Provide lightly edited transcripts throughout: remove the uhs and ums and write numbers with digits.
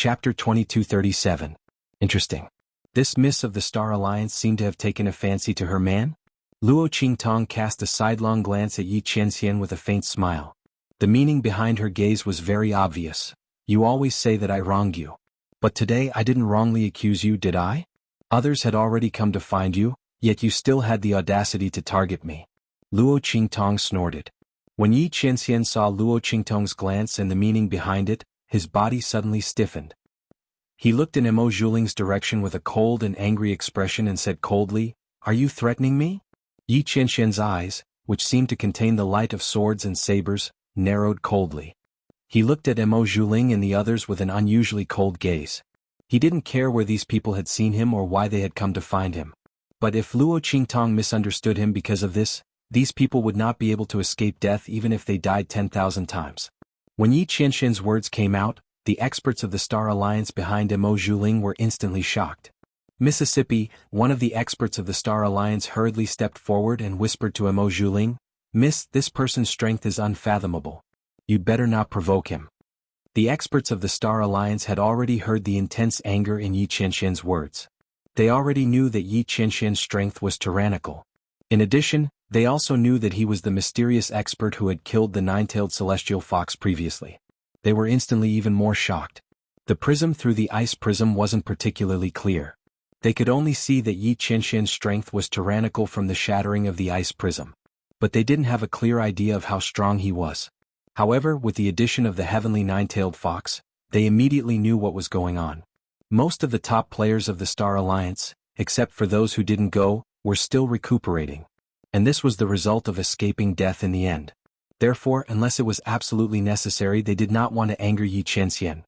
Chapter 2237. Interesting. This miss of the Star Alliance seemed to have taken a fancy to her man? Luo Qingtong cast a sidelong glance at Yi Qianxian with a faint smile. The meaning behind her gaze was very obvious. You always say that I wronged you. But today I didn't wrongly accuse you, did I? Others had already come to find you, yet you still had the audacity to target me. Luo Qingtong snorted. When Yi Qianxian saw Luo Qingtong's glance and the meaning behind it, his body suddenly stiffened. He looked in Mo Zhuling's direction with a cold and angry expression and said coldly, "Are you threatening me?" Yi Qianxian's eyes, which seemed to contain the light of swords and sabers, narrowed coldly. He looked at Mo Zhuling and the others with an unusually cold gaze. He didn't care where these people had seen him or why they had come to find him. But if Luo Qingtong misunderstood him because of this, these people would not be able to escape death even if they died 10,000 times. When Yi Qianxian's words came out, the experts of the Star Alliance behind Mo Zhuling were instantly shocked. Mississippi, one of the experts of the Star Alliance, hurriedly stepped forward and whispered to Mo Zhuling, "Miss, this person's strength is unfathomable. You'd better not provoke him." The experts of the Star Alliance had already heard the intense anger in Yi Qianxian's words. They already knew that Yi Qianxian's strength was tyrannical. In addition, they also knew that he was the mysterious expert who had killed the nine-tailed celestial fox previously. They were instantly even more shocked. The prism through the ice prism wasn't particularly clear. They could only see that Yi Qianxian's strength was tyrannical from the shattering of the ice prism. But they didn't have a clear idea of how strong he was. However, with the addition of the heavenly nine-tailed fox, they immediately knew what was going on. Most of the top players of the Star Alliance, except for those who didn't go, were still recuperating. And this was the result of escaping death in the end. Therefore, unless it was absolutely necessary, they did not want to anger Yi Qianxian.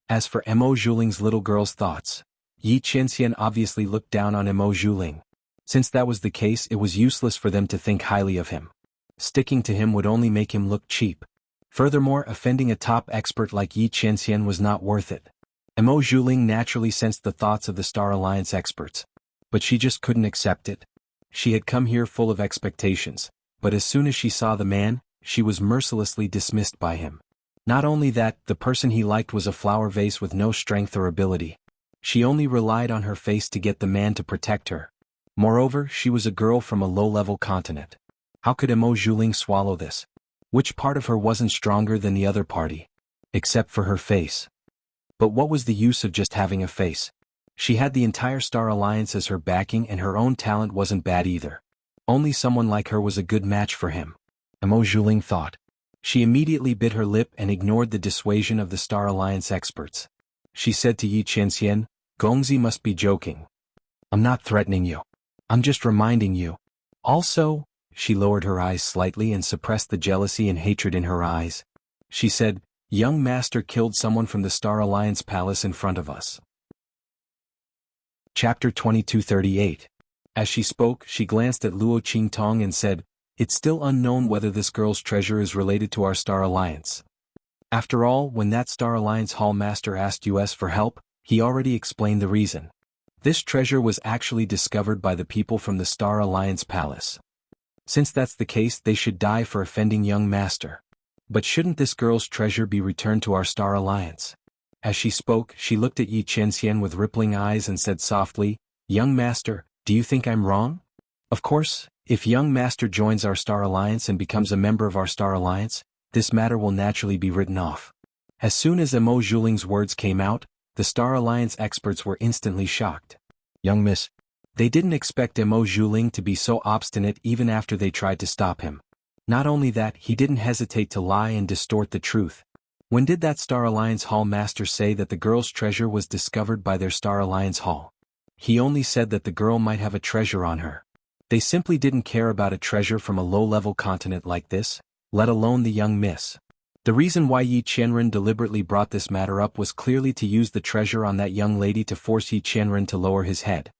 As for Mo Zhuling's little girl's thoughts, Yi Qianxian obviously looked down on Mo Zhuling. Since that was the case, it was useless for them to think highly of him. Sticking to him would only make him look cheap. Furthermore, offending a top expert like Yi Qianxian was not worth it. Mo Zhuling naturally sensed the thoughts of the Star Alliance experts. But she just couldn't accept it. She had come here full of expectations, but as soon as she saw the man, she was mercilessly dismissed by him. Not only that, the person he liked was a flower vase with no strength or ability. She only relied on her face to get the man to protect her. Moreover, she was a girl from a low-level continent. How could Mo Zhuling swallow this? Which part of her wasn't stronger than the other party? Except for her face. But what was the use of just having a face? She had the entire Star Alliance as her backing, and her own talent wasn't bad either. Only someone like her was a good match for him. Mo Zhuling thought. She immediately bit her lip and ignored the dissuasion of the Star Alliance experts. She said to Yi Qianxian, "Gongzi must be joking. I'm not threatening you. I'm just reminding you. Also," she lowered her eyes slightly and suppressed the jealousy and hatred in her eyes. She said, "Young master killed someone from the Star Alliance palace in front of us." Chapter 2238. As she spoke, she glanced at Luo Qingtong and said, "It's still unknown whether this girl's treasure is related to our Star Alliance. After all, when that Star Alliance Hall Master asked us for help, he already explained the reason. This treasure was actually discovered by the people from the Star Alliance Palace. Since that's the case, they should die for offending young master. But shouldn't this girl's treasure be returned to our Star Alliance?" As she spoke, she looked at Yi Qianxian with rippling eyes and said softly, "Young master, do you think I'm wrong? Of course, if young master joins our Star Alliance and becomes a member of our Star Alliance, this matter will naturally be written off." As soon as Mo Zhuling's words came out, the Star Alliance experts were instantly shocked. "Young miss." They didn't expect Mo Zhuling to be so obstinate even after they tried to stop him. Not only that, he didn't hesitate to lie and distort the truth. When did that Star Alliance Hall Master say that the girl's treasure was discovered by their Star Alliance Hall? He only said that the girl might have a treasure on her. They simply didn't care about a treasure from a low-level continent like this, let alone the young miss. The reason why Yi Qianren deliberately brought this matter up was clearly to use the treasure on that young lady to force Yi Qianren to lower his head.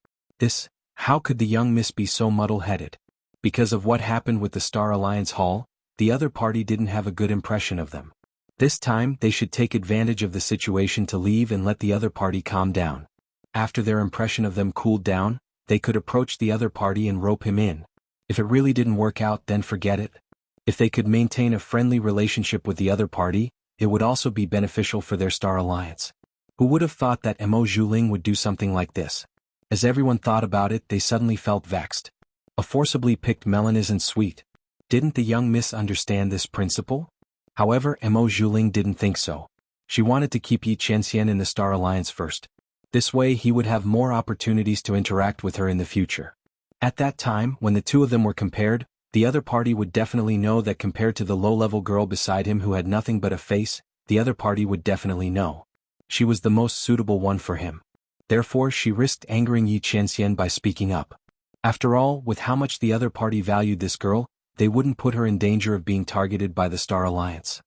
How could the young miss be so muddle-headed? Because of what happened with the Star Alliance Hall, the other party didn't have a good impression of them. This time, they should take advantage of the situation to leave and let the other party calm down. After their impression of them cooled down, they could approach the other party and rope him in. If it really didn't work out, then forget it. If they could maintain a friendly relationship with the other party, it would also be beneficial for their Star Alliance. Who would have thought that Mo Zhuling would do something like this? As everyone thought about it, they suddenly felt vexed. A forcibly picked melon isn't sweet. Didn't the young miss understand this principle? However, Mo Zhuling didn't think so. She wanted to keep Yi Qianxian in the Star Alliance first. This way he would have more opportunities to interact with her in the future. At that time, when the two of them were compared, the other party would definitely know that compared to the low-level girl beside him who had nothing but a face, the other party would definitely know. She was the most suitable one for him. Therefore she risked angering Yi Qianxian by speaking up. After all, with how much the other party valued this girl, they wouldn't put her in danger of being targeted by the Star Alliance.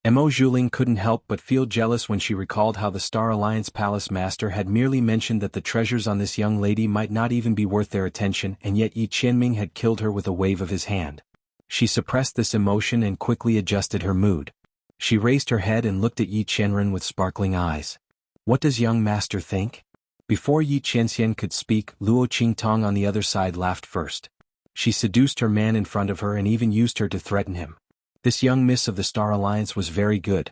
Mo Zhuling couldn't help but feel jealous when she recalled how the Star Alliance Palace Master had merely mentioned that the treasures on this young lady might not even be worth their attention, and yet Yi Qianming had killed her with a wave of his hand. She suppressed this emotion and quickly adjusted her mood. She raised her head and looked at Yi Qianren with sparkling eyes. What does young master think? Before Yi Qianxian could speak, Luo Qingtong on the other side laughed first. She seduced her man in front of her and even used her to threaten him. This young miss of the Star Alliance was very good.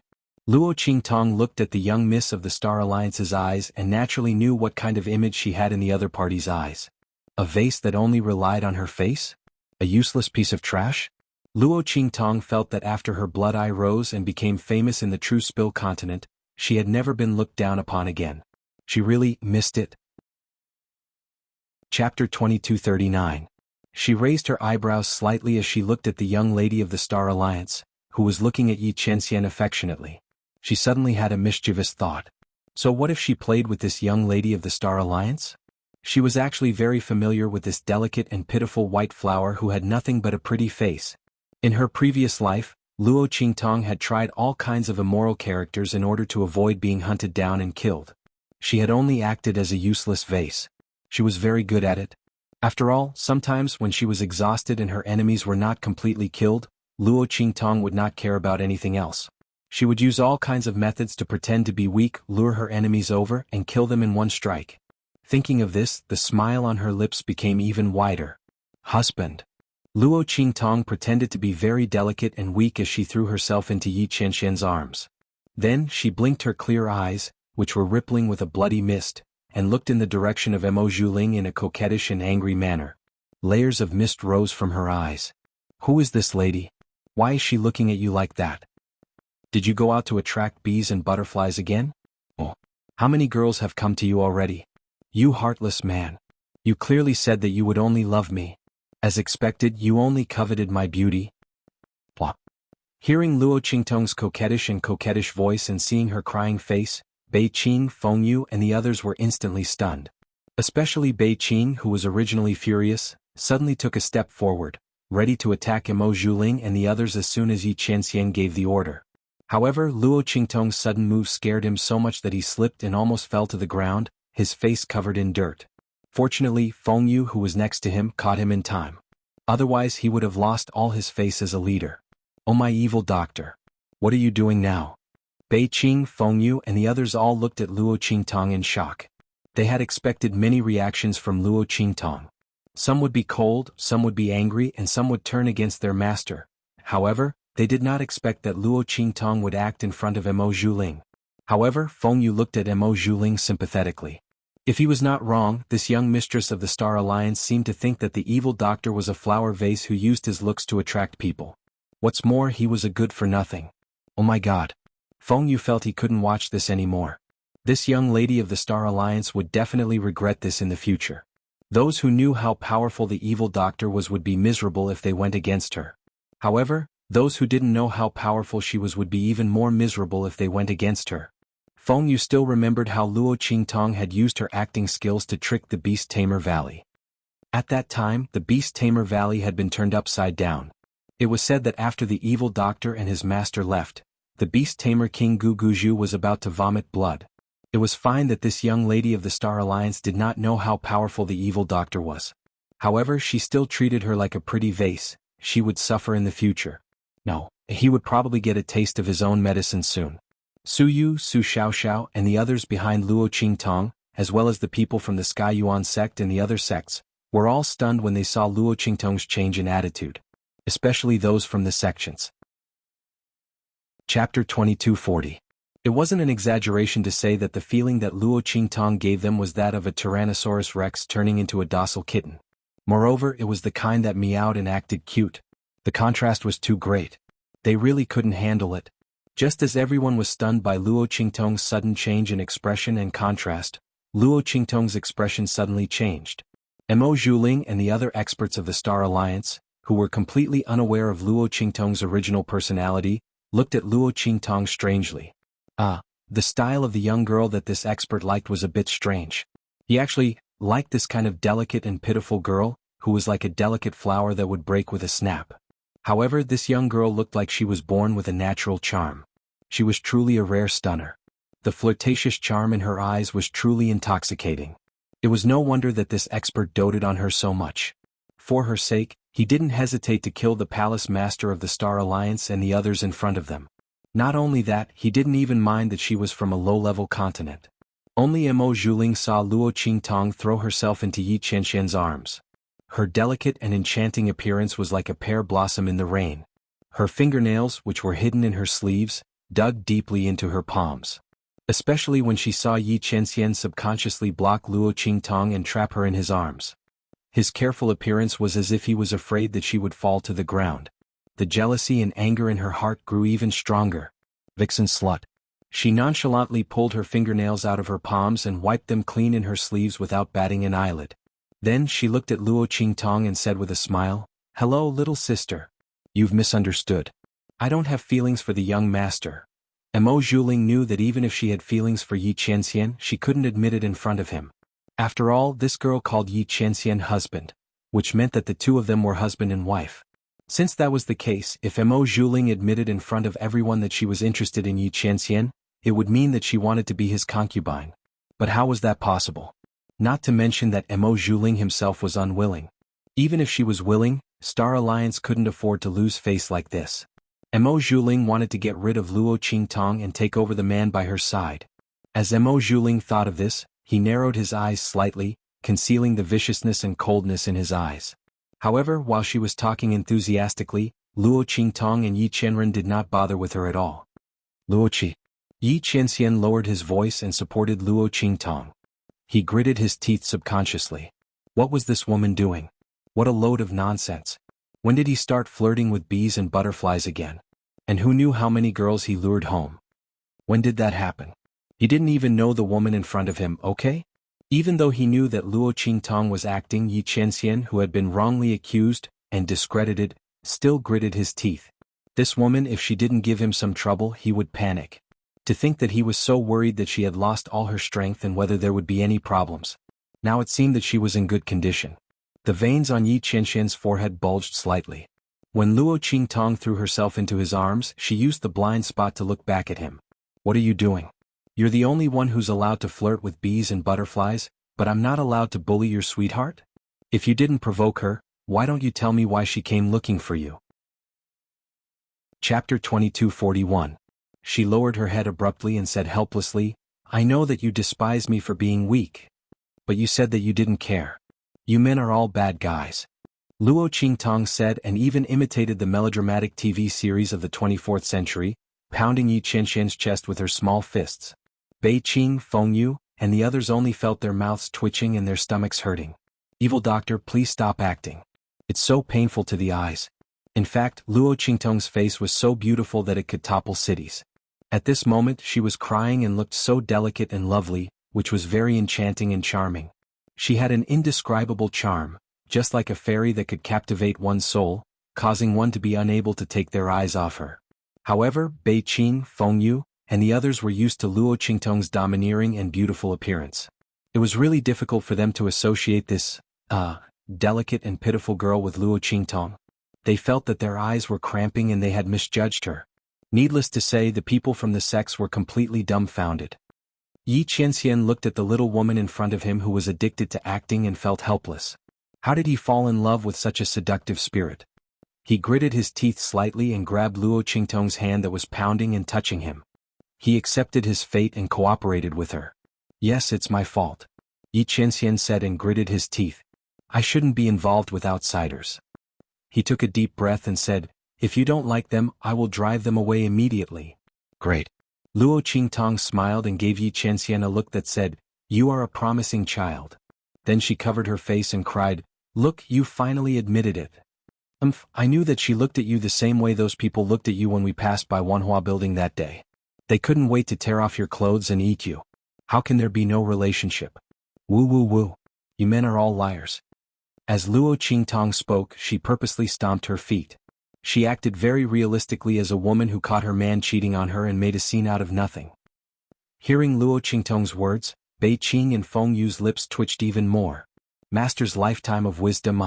Luo Qingtong looked at the young miss of the Star Alliance's eyes and naturally knew what kind of image she had in the other party's eyes. A vase that only relied on her face? A useless piece of trash? Luo Qingtong felt that after her blood eye rose and became famous in the True Spill continent, she had never been looked down upon again. She really missed it. Chapter 2239. She raised her eyebrows slightly as she looked at the young lady of the Star Alliance, who was looking at Yi Qianxian affectionately. She suddenly had a mischievous thought. So what if she played with this young lady of the Star Alliance? She was actually very familiar with this delicate and pitiful white flower who had nothing but a pretty face. In her previous life, Luo Qingtong had tried all kinds of immoral characters in order to avoid being hunted down and killed. She had only acted as a useless vase. She was very good at it. After all, sometimes when she was exhausted and her enemies were not completely killed, Luo Qingtong would not care about anything else. She would use all kinds of methods to pretend to be weak, lure her enemies over, and kill them in one strike. Thinking of this, the smile on her lips became even wider. Husband. Luo Qingtong pretended to be very delicate and weak as she threw herself into Yi Qianxian's arms. Then she blinked her clear eyes, which were rippling with a bloody mist, and looked in the direction of Mo Zhuling in a coquettish and angry manner. Layers of mist rose from her eyes. Who is this lady? Why is she looking at you like that? Did you go out to attract bees and butterflies again? Oh, how many girls have come to you already? You heartless man. You clearly said that you would only love me. As expected, you only coveted my beauty. Plop. Hearing Luo Qingtong's coquettish voice and seeing her crying face, Bei Qing, Feng Yu and the others were instantly stunned. Especially Bei Qing, who was originally furious, suddenly took a step forward, ready to attack Mo Zhuling and the others as soon as Yi Qianxian gave the order. However, Luo Qingtong's sudden move scared him so much that he slipped and almost fell to the ground, his face covered in dirt. Fortunately, Feng Yu, who was next to him, caught him in time. Otherwise he would have lost all his face as a leader. Oh my evil doctor. What are you doing now? Bei Qing, Feng Yu and the others all looked at Luo Qingtong in shock. They had expected many reactions from Luo Qingtong. Some would be cold, some would be angry and some would turn against their master. However, they did not expect that Luo Qingtong would act in front of Mo Zhuling. However, Feng Yu looked at Mo Zhuling sympathetically. If he was not wrong, this young mistress of the Star Alliance seemed to think that the evil doctor was a flower vase who used his looks to attract people. What's more, he was a good-for-nothing. Oh my god. Feng Yu felt he couldn't watch this anymore. This young lady of the Star Alliance would definitely regret this in the future. Those who knew how powerful the evil doctor was would be miserable if they went against her. However, those who didn't know how powerful she was would be even more miserable if they went against her. Feng Yu still remembered how Luo Qingtong had used her acting skills to trick the Beast Tamer Valley. At that time, the Beast Tamer Valley had been turned upside down. It was said that after the evil doctor and his master left, the Beast Tamer King Guguju was about to vomit blood. It was fine that this young lady of the Star Alliance did not know how powerful the evil doctor was. However, she still treated her like a pretty vase. She would suffer in the future. No, he would probably get a taste of his own medicine soon. Su Yu, Su Xiaoxiao and the others behind Luo Qingtong, as well as the people from the Sky Yuan sect and the other sects, were all stunned when they saw Luo Qingtong's change in attitude. Especially those from the sections. Chapter 2240. It wasn't an exaggeration to say that the feeling that Luo Qingtong gave them was that of a Tyrannosaurus rex turning into a docile kitten. Moreover, it was the kind that meowed and acted cute. The contrast was too great. They really couldn't handle it. Just as everyone was stunned by Luo Qingtong's sudden change in expression and contrast, Luo Qingtong's expression suddenly changed. Mo Zhuling and the other experts of the Star Alliance, who were completely unaware of Luo Qingtong's original personality, looked at Luo Qingtong strangely. The style of the young girl that this expert liked was a bit strange. He actually liked this kind of delicate and pitiful girl, who was like a delicate flower that would break with a snap. However, this young girl looked like she was born with a natural charm. She was truly a rare stunner. The flirtatious charm in her eyes was truly intoxicating. It was no wonder that this expert doted on her so much. For her sake, he didn't hesitate to kill the palace master of the Star Alliance and the others in front of them. Not only that, he didn't even mind that she was from a low-level continent. Only Mo Zhuling saw Luo Qingtong throw herself into Yi Qianxian's arms. Her delicate and enchanting appearance was like a pear blossom in the rain. Her fingernails, which were hidden in her sleeves, dug deeply into her palms. Especially when she saw Yi Qianxian subconsciously block Luo Qingtong and trap her in his arms. His careful appearance was as if he was afraid that she would fall to the ground. The jealousy and anger in her heart grew even stronger. Vixen slut. She nonchalantly pulled her fingernails out of her palms and wiped them clean in her sleeves without batting an eyelid. Then she looked at Luo Qingtong and said with a smile, "Hello, little sister. You've misunderstood. I don't have feelings for the young master." Mo Zhuling knew that even if she had feelings for Yi Qianxian, she couldn't admit it in front of him. After all, this girl called Yi Qianxian husband, which meant that the two of them were husband and wife. Since that was the case, if Mo Zhuling admitted in front of everyone that she was interested in Yi Qianxian, it would mean that she wanted to be his concubine. But how was that possible? Not to mention that Mo Zhuling himself was unwilling. Even if she was willing, Star Alliance couldn't afford to lose face like this. Mo Zhuling wanted to get rid of Luo Qingtong and take over the man by her side. As Mo Zhuling thought of this, he narrowed his eyes slightly, concealing the viciousness and coldness in his eyes. However, while she was talking enthusiastically, Luo Qingtong and Yi Qianren did not bother with her at all. Luo Qi. Yi Qianxian lowered his voice and supported Luo Qingtong. He gritted his teeth subconsciously. What was this woman doing? What a load of nonsense. When did he start flirting with bees and butterflies again? And who knew how many girls he lured home? When did that happen? He didn't even know the woman in front of him, okay? Even though he knew that Luo Qingtong was acting, Yi Qianxian, who had been wrongly accused and discredited, still gritted his teeth. This woman, if she didn't give him some trouble, he would panic. To think that he was so worried that she had lost all her strength and whether there would be any problems. Now it seemed that she was in good condition. The veins on Yi Qianxian's forehead bulged slightly. When Luo Qingtong threw herself into his arms, she used the blind spot to look back at him. What are you doing? You're the only one who's allowed to flirt with bees and butterflies, but I'm not allowed to bully your sweetheart? If you didn't provoke her, why don't you tell me why she came looking for you? Chapter 2241. She lowered her head abruptly and said helplessly, I know that you despise me for being weak. But you said that you didn't care. You men are all bad guys. Luo Qingtong said and even imitated the melodramatic TV series of the 24th century, pounding Yi Qianxian's chest with her small fists. Bei Qing, Fengyu, and the others only felt their mouths twitching and their stomachs hurting. Evil doctor, please stop acting. It's so painful to the eyes. In fact, Luo Qingtong's face was so beautiful that it could topple cities. At this moment she was crying and looked so delicate and lovely, which was very enchanting and charming. She had an indescribable charm, just like a fairy that could captivate one's soul, causing one to be unable to take their eyes off her. However, Bei Qing, Fengyu, and the others were used to Luo Qingtong's domineering and beautiful appearance. It was really difficult for them to associate this, delicate and pitiful girl with Luo Qingtong. They felt that their eyes were cramping and they had misjudged her. Needless to say, the people from the sects were completely dumbfounded. Yi Qianxian looked at the little woman in front of him who was addicted to acting and felt helpless. How did he fall in love with such a seductive spirit? He gritted his teeth slightly and grabbed Luo Qingtong's hand that was pounding and touching him. He accepted his fate and cooperated with her. Yes, it's my fault. Yi Qianxian said and gritted his teeth. I shouldn't be involved with outsiders. He took a deep breath and said, if you don't like them, I will drive them away immediately. Great. Luo Qingtong smiled and gave Yi Qianxian a look that said, "You are a promising child." Then she covered her face and cried, "Look, you finally admitted it." I knew that she looked at you the same way those people looked at you when we passed by Xuanhuan building that day. They couldn't wait to tear off your clothes and eat you. How can there be no relationship? Woo woo woo. You men are all liars. As Luo Qingtong spoke, she purposely stomped her feet. She acted very realistically as a woman who caught her man cheating on her and made a scene out of nothing. Hearing Luo Qingtong's words, Bei Qing and Feng Yu's lips twitched even more. Master's lifetime of wisdom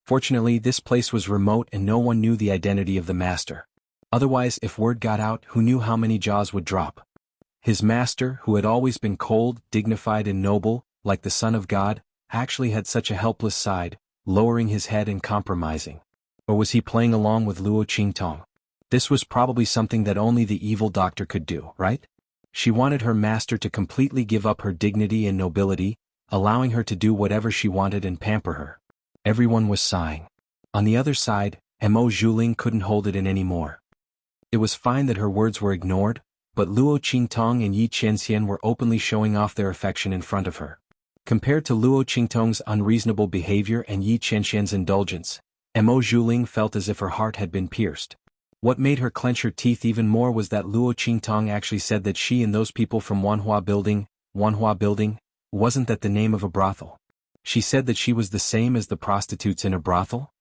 Fortunately, this place was remote and no one knew the identity of the master. Otherwise, if word got out, who knew how many jaws would drop? His master, who had always been cold, dignified and noble, like the Son of God, actually had such a helpless side, lowering his head and compromising. Or was he playing along with Luo Qingtong? This was probably something that only the evil doctor could do, right? She wanted her master to completely give up her dignity and nobility, allowing her to do whatever she wanted and pamper her. Everyone was sighing. On the other side, Mo Zhuling couldn't hold it in anymore. It was fine that her words were ignored, but Luo Qingtong and Yi Qianxian were openly showing off their affection in front of her. Compared to Luo Qingtong's unreasonable behavior and Yi Qianxian's indulgence, Mo Zhuling felt as if her heart had been pierced. What made her clench her teeth even more was that Luo Qingtong actually said that she and those people from Xuanhuan building, wasn't that the name of a brothel? She said that she was the same as the prostitutes in a brothel?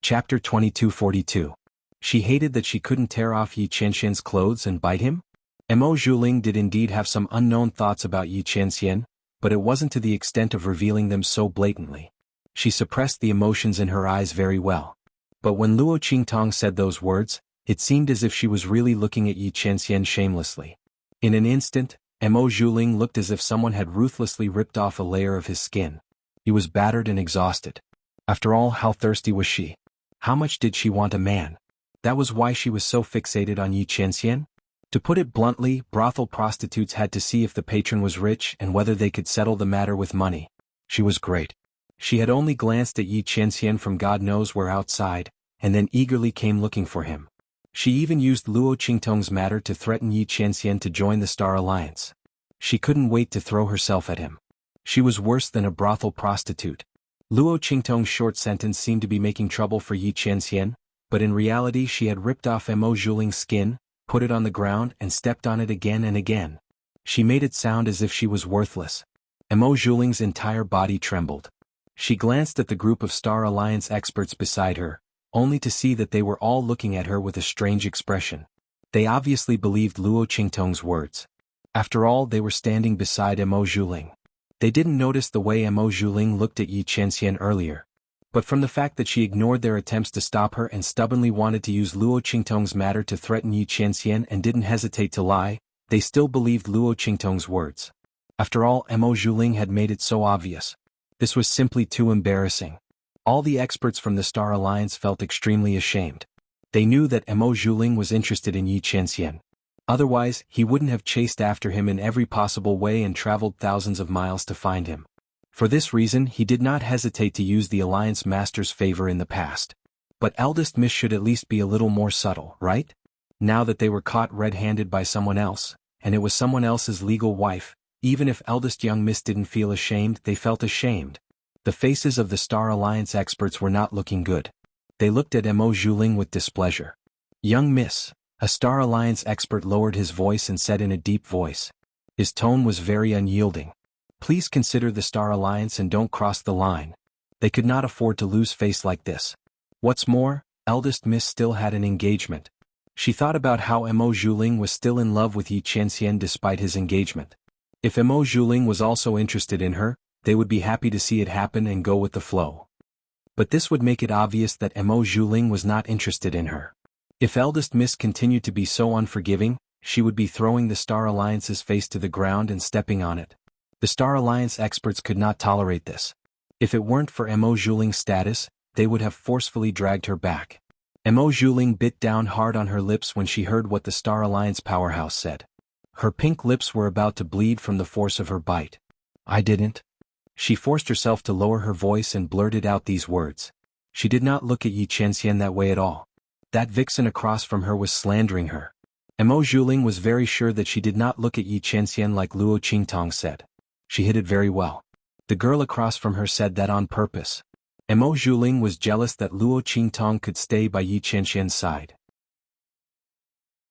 Chapter 2242. She hated that she couldn't tear off Yi Qianxian's clothes and bite him? Mo Zhuling did indeed have some unknown thoughts about Yi Qianxian, but it wasn't to the extent of revealing them so blatantly. She suppressed the emotions in her eyes very well. But when Luo Qingtong said those words, it seemed as if she was really looking at Yi Qianxian shamelessly. In an instant, Mo Zhuling looked as if someone had ruthlessly ripped off a layer of his skin. He was battered and exhausted. After all, how thirsty was she? How much did she want a man? That was why she was so fixated on Yi Qianxian? To put it bluntly, brothel prostitutes had to see if the patron was rich and whether they could settle the matter with money. She was great. She had only glanced at Yi Qianxian from God knows where outside, and then eagerly came looking for him. She even used Luo Qingtong's matter to threaten Yi Qianxian to join the Star Alliance. She couldn't wait to throw herself at him. She was worse than a brothel prostitute. Luo Qingtong's short sentence seemed to be making trouble for Yi Qianxian, but in reality she had ripped off Mo Zhuling's skin, put it on the ground and stepped on it again and again. She made it sound as if she was worthless. Mo Zhuling's entire body trembled. She glanced at the group of Star Alliance experts beside her, only to see that they were all looking at her with a strange expression. They obviously believed Luo Qingtong's words. After all, they were standing beside Mo Zhuling. They didn't notice the way Mo Zhuling looked at Yi Qianxian earlier. But from the fact that she ignored their attempts to stop her and stubbornly wanted to use Luo Qingtong's matter to threaten Yi Qianxian and didn't hesitate to lie, they still believed Luo Qingtong's words. After all, Mo Zhuling had made it so obvious. This was simply too embarrassing. All the experts from the Star Alliance felt extremely ashamed. They knew that Mo Zhuling was interested in Yi Qianxian. Otherwise, he wouldn't have chased after him in every possible way and traveled thousands of miles to find him. For this reason, he did not hesitate to use the Alliance Master's favor in the past. But Eldest Miss should at least be a little more subtle, right? Now that they were caught red-handed by someone else, and it was someone else's legal wife, even if Eldest Young Miss didn't feel ashamed, they felt ashamed. The faces of the Star Alliance experts were not looking good. They looked at Mo Zhuling with displeasure. "Young Miss," a Star Alliance expert lowered his voice and said in a deep voice. His tone was very unyielding. "Please consider the Star Alliance and don't cross the line." They could not afford to lose face like this. What's more, Eldest Miss still had an engagement. She thought about how Mo Zhuling was still in love with Yi Qianxian despite his engagement. If Mo Zhuling was also interested in her, they would be happy to see it happen and go with the flow. But this would make it obvious that Mo Zhuling was not interested in her. If Eldest Miss continued to be so unforgiving, she would be throwing the Star Alliance's face to the ground and stepping on it. The Star Alliance experts could not tolerate this. If it weren't for Mo Zhuling's status, they would have forcefully dragged her back. Mo Zhuling bit down hard on her lips when she heard what the Star Alliance powerhouse said. Her pink lips were about to bleed from the force of her bite. "I didn't." She forced herself to lower her voice and blurted out these words. She did not look at Yi Qianxian that way at all. That vixen across from her was slandering her. Mo Zhuling was very sure that she did not look at Yi Qianxian like Luo Qingtong said. She hid it very well. The girl across from her said that on purpose. Mo Zhuling was jealous that Luo Qingtong could stay by Yi Qianxian's side.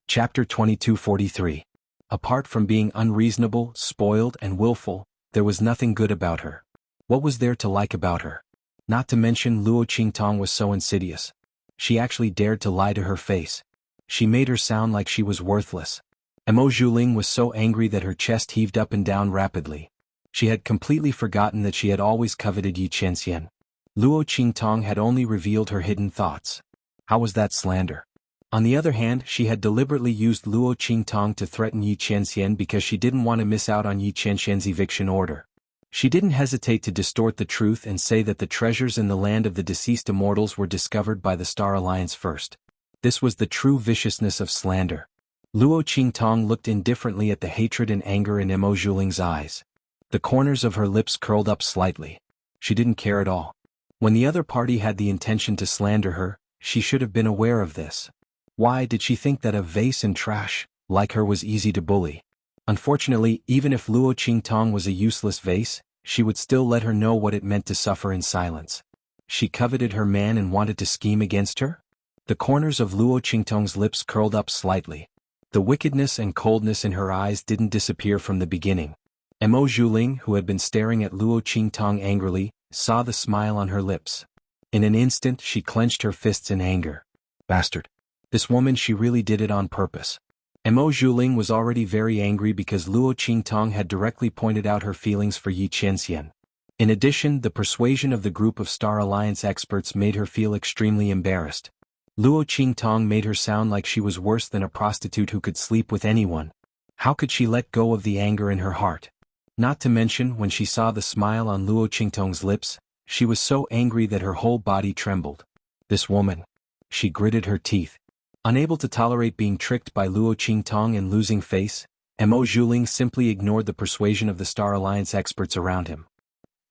Chapter 2243. Apart from being unreasonable, spoiled, and willful, there was nothing good about her. What was there to like about her? Not to mention Luo Qingtong was so insidious. She actually dared to lie to her face. She made her sound like she was worthless. Mo Zhuling was so angry that her chest heaved up and down rapidly. She had completely forgotten that she had always coveted Yi Qianxian. Luo Qingtong had only revealed her hidden thoughts. How was that slander? On the other hand, she had deliberately used Luo Qingtong to threaten Yi Qianxian because she didn't want to miss out on Yi Qianxian's eviction order. She didn't hesitate to distort the truth and say that the treasures in the land of the deceased immortals were discovered by the Star Alliance first. This was the true viciousness of slander. Luo Qingtong looked indifferently at the hatred and anger in Mo Zhuling's eyes. The corners of her lips curled up slightly. She didn't care at all. When the other party had the intention to slander her, she should have been aware of this. Why did she think that a vase and trash, like her, was easy to bully? Unfortunately, even if Luo Qingtong was a useless vase, she would still let her know what it meant to suffer in silence. She coveted her man and wanted to scheme against her? The corners of Luo Qingtong's lips curled up slightly. The wickedness and coldness in her eyes didn't disappear from the beginning. Mo Zhuling, who had been staring at Luo Qingtong angrily, saw the smile on her lips. In an instant she clenched her fists in anger. Bastard. This woman, she really did it on purpose. Mo Zhuling was already very angry because Luo Qingtong had directly pointed out her feelings for Yi Qianxian. In addition, the persuasion of the group of Star Alliance experts made her feel extremely embarrassed. Luo Qingtong made her sound like she was worse than a prostitute who could sleep with anyone. How could she let go of the anger in her heart? Not to mention, when she saw the smile on Luo Qingtong's lips, she was so angry that her whole body trembled. This woman. She gritted her teeth. Unable to tolerate being tricked by Luo Qingtong and losing face, Mo Zhuling simply ignored the persuasion of the Star Alliance experts around him.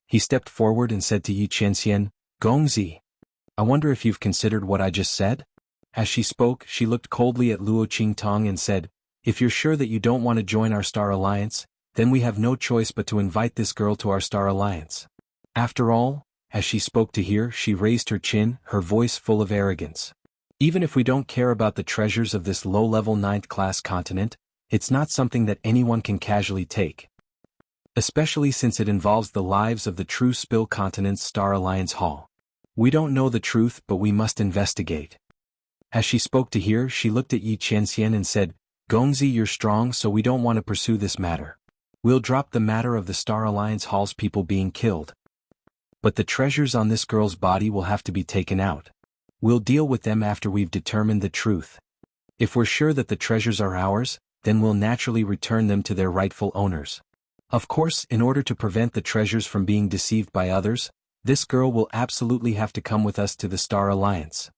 He stepped forward and said to Yi Qianxian, "Gongzi, I wonder if you've considered what I just said?" As she spoke, she looked coldly at Luo Qingtong and said, "If you're sure that you don't want to join our Star Alliance, then we have no choice but to invite this girl to our Star Alliance." After all, as she spoke to hear, she raised her chin, her voice full of arrogance. "Even if we don't care about the treasures of this low-level 9th-class continent, it's not something that anyone can casually take. Especially since it involves the lives of the true Spill Continent's Star Alliance Hall. We don't know the truth, but we must investigate." As she spoke to hear, she looked at Yi Qianxian and said, "Gongzi, you're strong, so we don't want to pursue this matter. We'll drop the matter of the Star Alliance Hall's people being killed. But the treasures on this girl's body will have to be taken out. We'll deal with them after we've determined the truth. If we're sure that the treasures are ours, then we'll naturally return them to their rightful owners. Of course, in order to prevent the treasures from being deceived by others, this girl will absolutely have to come with us to the Star Alliance."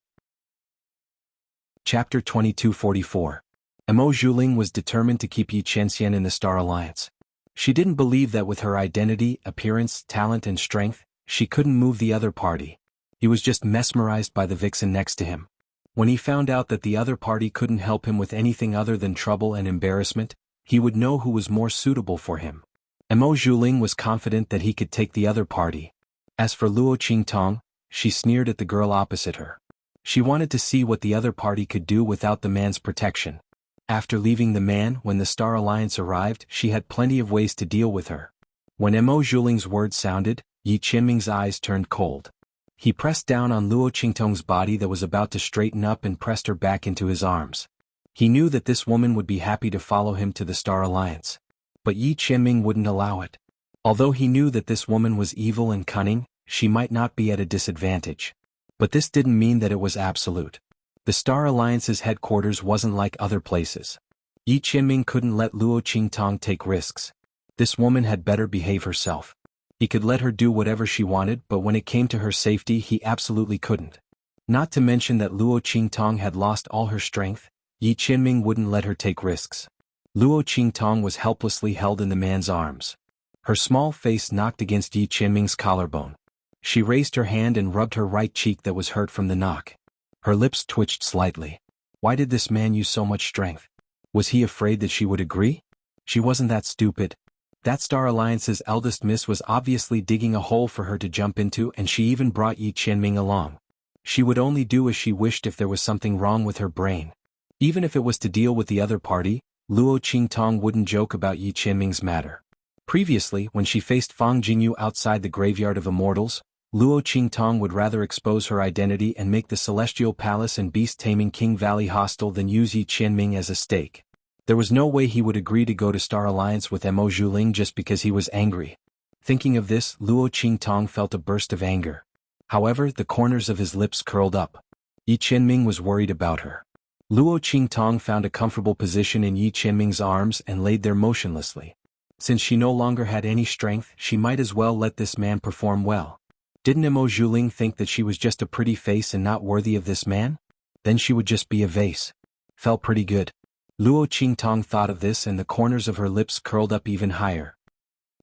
Chapter 2244. Mo Zhuling was determined to keep Yi Qianxian in the Star Alliance. She didn't believe that with her identity, appearance, talent and strength, she couldn't move the other party. He was just mesmerized by the vixen next to him. When he found out that the other party couldn't help him with anything other than trouble and embarrassment, he would know who was more suitable for him. Mo Zhuling was confident that he could take the other party. As for Luo Qingtong, she sneered at the girl opposite her. She wanted to see what the other party could do without the man's protection. After leaving the man, when the Star Alliance arrived, she had plenty of ways to deal with her. When Mo Zhuling's words sounded, Yi Qianming's eyes turned cold. He pressed down on Luo Qingtong's body that was about to straighten up and pressed her back into his arms. He knew that this woman would be happy to follow him to the Star Alliance. But Yi Qianming wouldn't allow it. Although he knew that this woman was evil and cunning, she might not be at a disadvantage. But this didn't mean that it was absolute. The Star Alliance's headquarters wasn't like other places. Yi Qianming couldn't let Luo Qingtong take risks. This woman had better behave herself. He could let her do whatever she wanted, but when it came to her safety he absolutely couldn't. Not to mention that Luo Qingtong had lost all her strength, Yi Qianming wouldn't let her take risks. Luo Qingtong was helplessly held in the man's arms. Her small face knocked against Yi Qianming's collarbone. She raised her hand and rubbed her right cheek that was hurt from the knock. Her lips twitched slightly. Why did this man use so much strength? Was he afraid that she would agree? She wasn't that stupid. That Star Alliance's eldest miss was obviously digging a hole for her to jump into, and she even brought Yi Qianming along. She would only do as she wished if there was something wrong with her brain. Even if it was to deal with the other party, Luo Qingtong wouldn't joke about Yi Qianming's matter. Previously, when she faced Fang Jingyu outside the Graveyard of Immortals, Luo Qingtong would rather expose her identity and make the Celestial Palace and Beast-Taming King Valley hostile than use Yi Qianming as a stake. There was no way he would agree to go to Star Alliance with Mo Zhuling just because he was angry. Thinking of this, Luo Qingtong felt a burst of anger. However, the corners of his lips curled up. Yi Qianming was worried about her. Luo Qingtong found a comfortable position in Yi Qianming's arms and laid there motionlessly. Since she no longer had any strength, she might as well let this man perform well. Didn't Mo Zhuling think that she was just a pretty face and not worthy of this man? Then she would just be a vase. Felt pretty good. Luo Qingtong thought of this and the corners of her lips curled up even higher.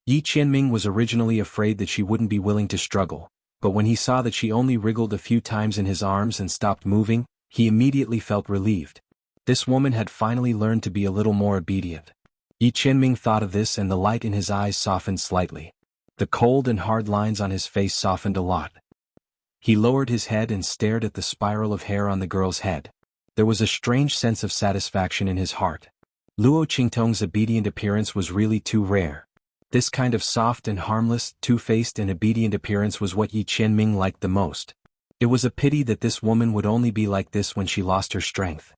Yi Qianming was originally afraid that she wouldn't be willing to struggle, but when he saw that she only wriggled a few times in his arms and stopped moving, he immediately felt relieved. This woman had finally learned to be a little more obedient. Yi Qianming thought of this and the light in his eyes softened slightly. The cold and hard lines on his face softened a lot. He lowered his head and stared at the spiral of hair on the girl's head. There was a strange sense of satisfaction in his heart. Luo Qingtong's obedient appearance was really too rare. This kind of soft and harmless, two-faced and obedient appearance was what Yi Qianming liked the most. It was a pity that this woman would only be like this when she lost her strength.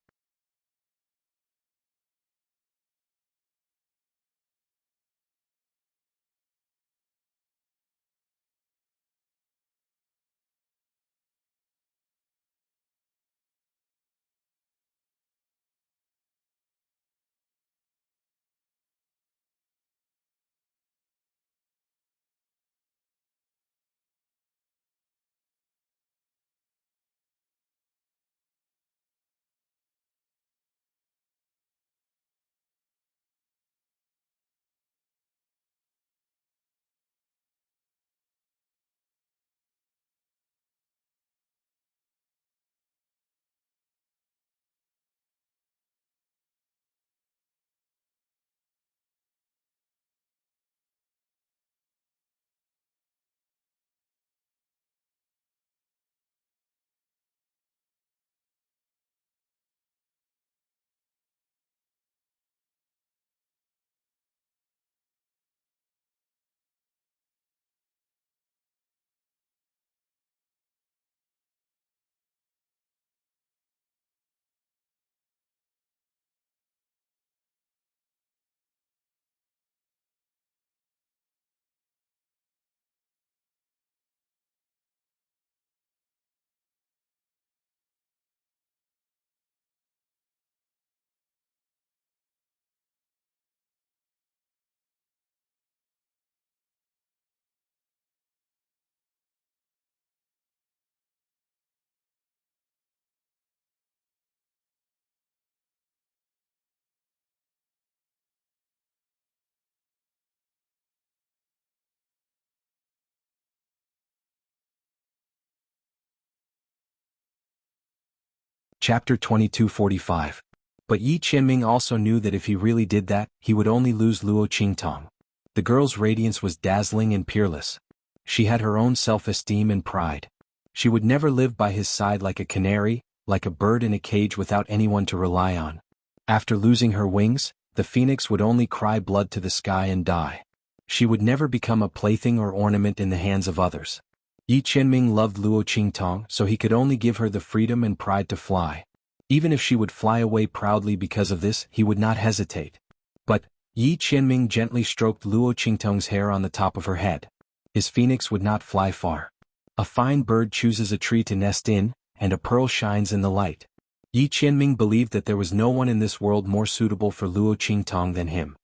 Chapter 2245. But Yi Qianming also knew that if he really did that, he would only lose Luo Qingtong. The girl's radiance was dazzling and peerless. She had her own self-esteem and pride. She would never live by his side like a canary, like a bird in a cage without anyone to rely on. After losing her wings, the phoenix would only cry blood to the sky and die. She would never become a plaything or ornament in the hands of others. Yi Qianming loved Luo Qingtong, so he could only give her the freedom and pride to fly. Even if she would fly away proudly because of this, he would not hesitate. But Yi Qianming gently stroked Luo Qingtong's hair on the top of her head. His phoenix would not fly far. A fine bird chooses a tree to nest in, and a pearl shines in the light. Yi Qianming believed that there was no one in this world more suitable for Luo Qingtong than him.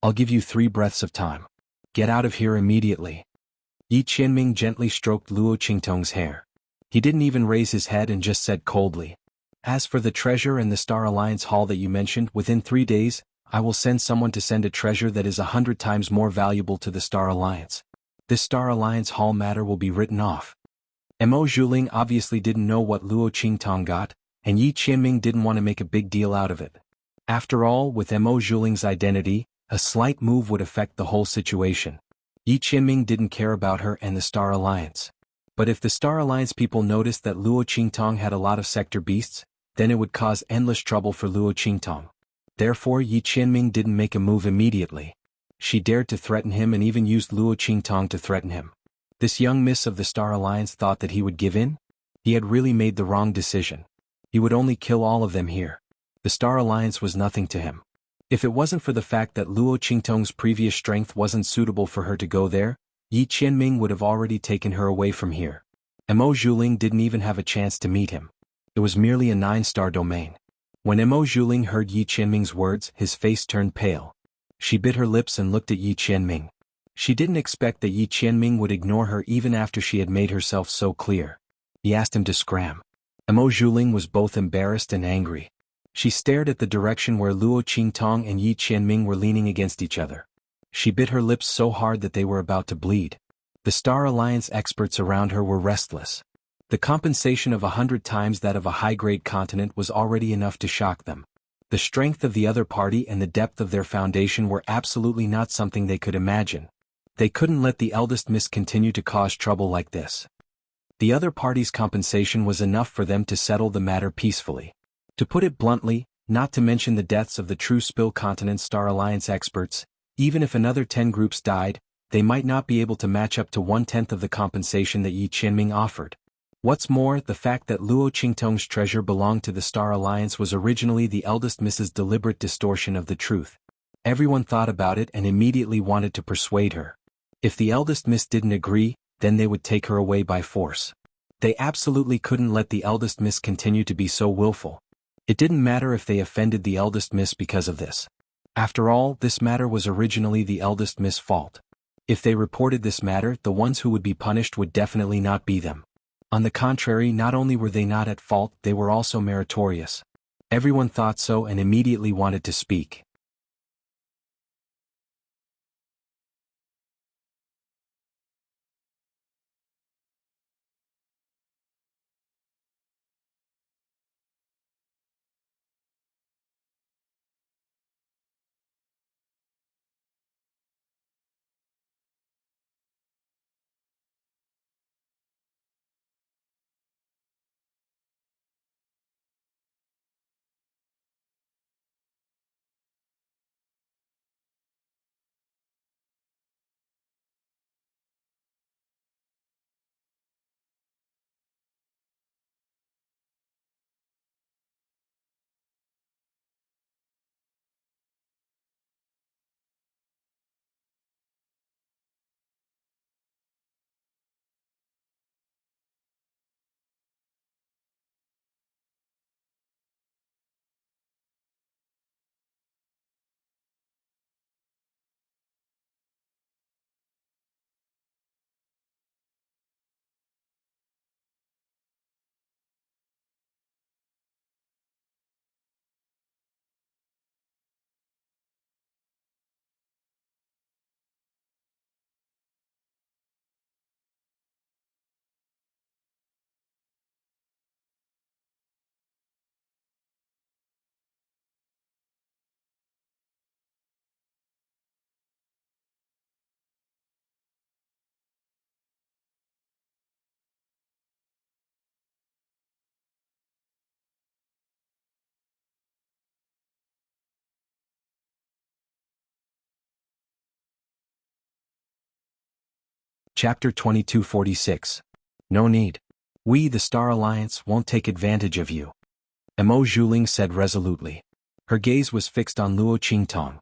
I'll give you 3 breaths of time. Get out of here immediately. Yi Qianming gently stroked Luo Qingtong's hair. He didn't even raise his head and just said coldly, "As for the treasure and the Star Alliance hall that you mentioned, within 3 days, I will send someone to send a treasure that is 100 times more valuable to the Star Alliance. This Star Alliance hall matter will be written off." Mo Zhuling obviously didn't know what Luo Qingtong got, and Yi Qianming didn't want to make a big deal out of it. After all, with Mo Zhuling's identity, a slight move would affect the whole situation. Yi Qianming didn't care about her and the Star Alliance. But if the Star Alliance people noticed that Luo Qingtong had a lot of sector beasts, then it would cause endless trouble for Luo Qingtong. Therefore Yi Qianming didn't make a move immediately. She dared to threaten him and even used Luo Qingtong to threaten him. This young miss of the Star Alliance thought that he would give in? He had really made the wrong decision. He would only kill all of them here. The Star Alliance was nothing to him. If it wasn't for the fact that Luo Qingtong's previous strength wasn't suitable for her to go there, Yi Qianming would have already taken her away from here. Mo Zhuling didn't even have a chance to meet him. It was merely a 9-star domain. When Mo Zhuling heard Yi Qianming's words, his face turned pale. She bit her lips and looked at Yi Qianming. She didn't expect that Yi Qianming would ignore her even after she had made herself so clear. He asked him to scram. Mo Zhuling was both embarrassed and angry. She stared at the direction where Luo Qingtong and Yi Qianming were leaning against each other. She bit her lips so hard that they were about to bleed. The Star Alliance experts around her were restless. The compensation of 100 times that of a high-grade continent was already enough to shock them. The strength of the other party and the depth of their foundation were absolutely not something they could imagine. They couldn't let the eldest miss continue to cause trouble like this. The other party's compensation was enough for them to settle the matter peacefully. To put it bluntly, not to mention the deaths of the true Spill Continent Star Alliance experts, even if another 10 groups died, they might not be able to match up to 1/10 of the compensation that Yi Qianming offered. What's more, the fact that Luo Qingtong's treasure belonged to the Star Alliance was originally the eldest miss's deliberate distortion of the truth. Everyone thought about it and immediately wanted to persuade her. If the eldest miss didn't agree, then they would take her away by force. They absolutely couldn't let the eldest miss continue to be so willful. It didn't matter if they offended the eldest miss because of this. After all, this matter was originally the eldest miss' fault. If they reported this matter, the ones who would be punished would definitely not be them. On the contrary, not only were they not at fault, they were also meritorious. Everyone thought so and immediately wanted to speak. Chapter 2246. No need. We, the Star Alliance, won't take advantage of you. Mo Zhuling said resolutely. Her gaze was fixed on Luo Qingtong.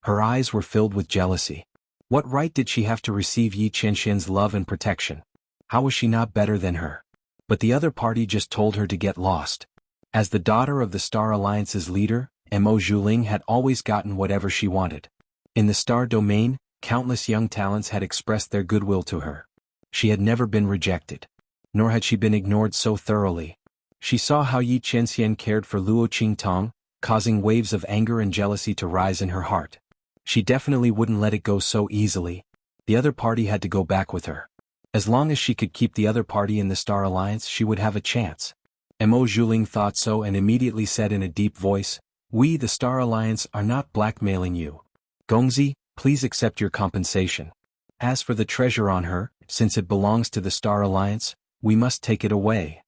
Her eyes were filled with jealousy. What right did she have to receive Yi Qianxian's love and protection? How was she not better than her? But the other party just told her to get lost. As the daughter of the Star Alliance's leader, Mo Zhuling had always gotten whatever she wanted. In the Star Domain, countless young talents had expressed their goodwill to her. She had never been rejected. Nor had she been ignored so thoroughly. She saw how Yi Qianxian cared for Luo Qingtong, causing waves of anger and jealousy to rise in her heart. She definitely wouldn't let it go so easily. The other party had to go back with her. As long as she could keep the other party in the Star Alliance, she would have a chance. Mo Zhuling thought so and immediately said in a deep voice, We, the Star Alliance, are not blackmailing you. Gongzi, please accept your compensation. As for the treasure on her, since it belongs to the Star Alliance, we must take it away.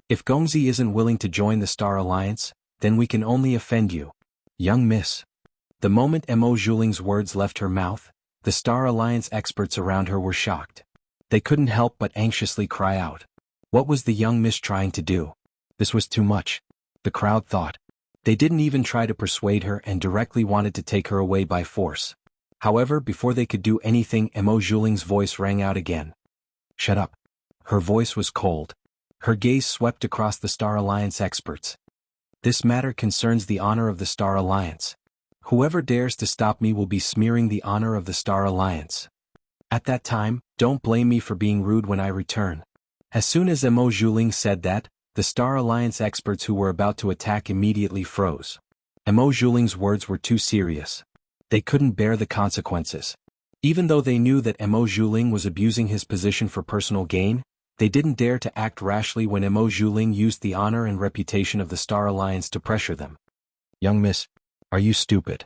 If Gongzi isn't willing to join the Star Alliance, then we can only offend you. Young miss. The moment Mo Zhuling's words left her mouth, the Star Alliance experts around her were shocked. They couldn't help but anxiously cry out. What was the young miss trying to do? This was too much. The crowd thought. They didn't even try to persuade her and directly wanted to take her away by force. However, before they could do anything, Mo Zhuling's voice rang out again. Shut up. Her voice was cold. Her gaze swept across the Star Alliance experts. This matter concerns the honor of the Star Alliance. Whoever dares to stop me will be smearing the honor of the Star Alliance. At that time, don't blame me for being rude when I return. As soon as Mo Zhuling said that, the Star Alliance experts who were about to attack immediately froze. Mo Zhuling's words were too serious. They couldn't bear the consequences. Even though they knew that Mo Zhuling was abusing his position for personal gain, they didn't dare to act rashly when Mo Zhuling used the honor and reputation of the Star Alliance to pressure them. Young miss, are you stupid?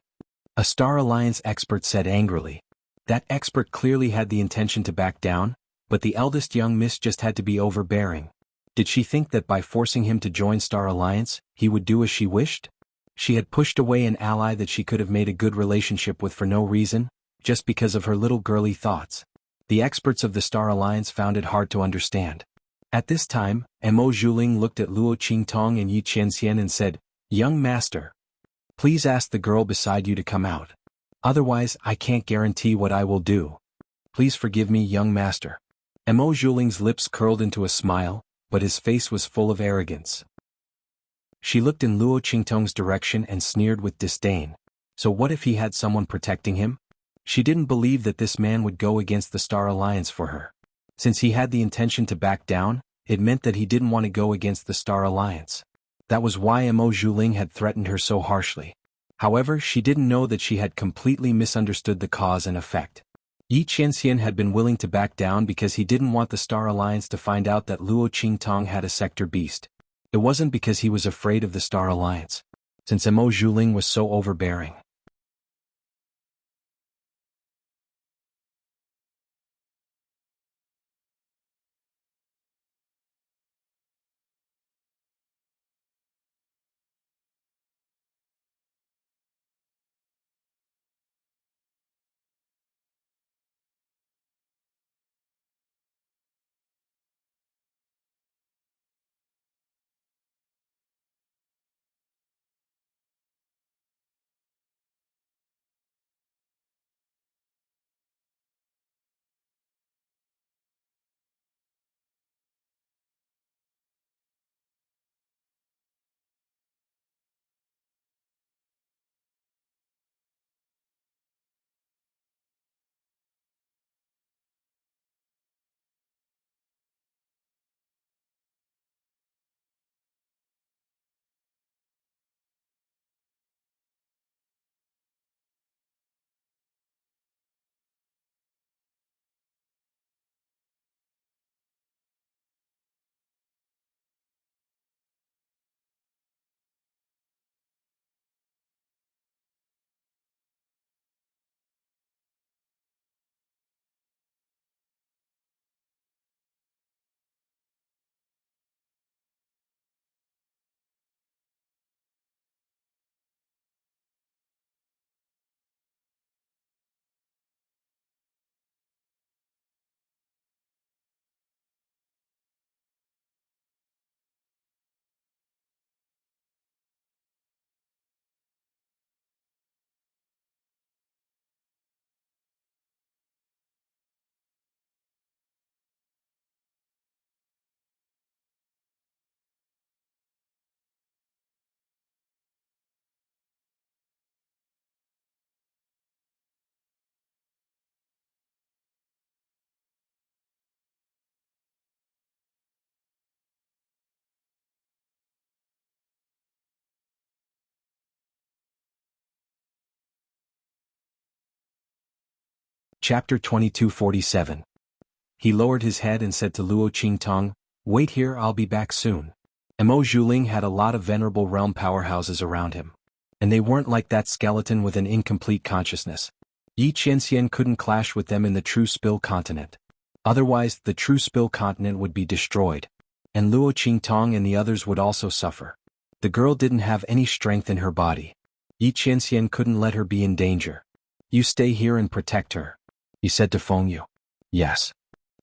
A Star Alliance expert said angrily. That expert clearly had the intention to back down, but the eldest young miss just had to be overbearing. Did she think that by forcing him to join Star Alliance, he would do as she wished? She had pushed away an ally that she could have made a good relationship with for no reason, just because of her little girly thoughts. The experts of the Star Alliance found it hard to understand. At this time, Mo Zhuling looked at Luo Qingtong and Yi Qianxian and said, Young master, please ask the girl beside you to come out. Otherwise, I can't guarantee what I will do. Please forgive me, young master. Mo Zhuling's lips curled into a smile, but his face was full of arrogance. She looked in Luo Qingtong's direction and sneered with disdain. So what if he had someone protecting him? She didn't believe that this man would go against the Star Alliance for her. Since he had the intention to back down, it meant that he didn't want to go against the Star Alliance. That was why Mo Zhuling had threatened her so harshly. However, she didn't know that she had completely misunderstood the cause and effect. Yi Qianxian had been willing to back down because he didn't want the Star Alliance to find out that Luo Qingtong had a sector beast. It wasn't because he was afraid of the Star Alliance. Since Mo Zhuling was so overbearing. Chapter 2247. He lowered his head and said to Luo Qingtong, Wait here, I'll be back soon. Mo Zhuling had a lot of venerable realm powerhouses around him. And they weren't like that skeleton with an incomplete consciousness. Xianxia couldn't clash with them in the true spill continent. Otherwise, the true spill continent would be destroyed. And Luo Qingtong and the others would also suffer. The girl didn't have any strength in her body. Xianxia couldn't let her be in danger. You stay here and protect her, he said to Fengyu. Yes.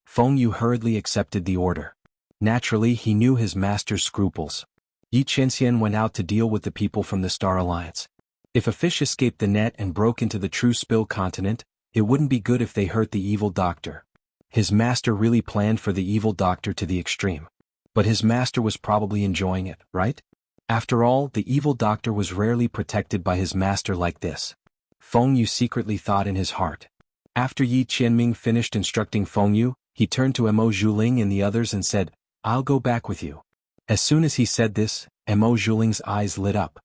Fengyu hurriedly accepted the order. Naturally, he knew his master's scruples. Xianxia went out to deal with the people from the Star Alliance. If a fish escaped the net and broke into the true spill continent, it wouldn't be good if they hurt the evil doctor. His master really planned for the evil doctor to the extreme. But his master was probably enjoying it, right? After all, the evil doctor was rarely protected by his master like this. Fengyu secretly thought in his heart. After Yi Qianming finished instructing Fengyu, he turned to Mo Zhuling and the others and said, I'll go back with you. As soon as he said this, Mo Zhuling's eyes lit up.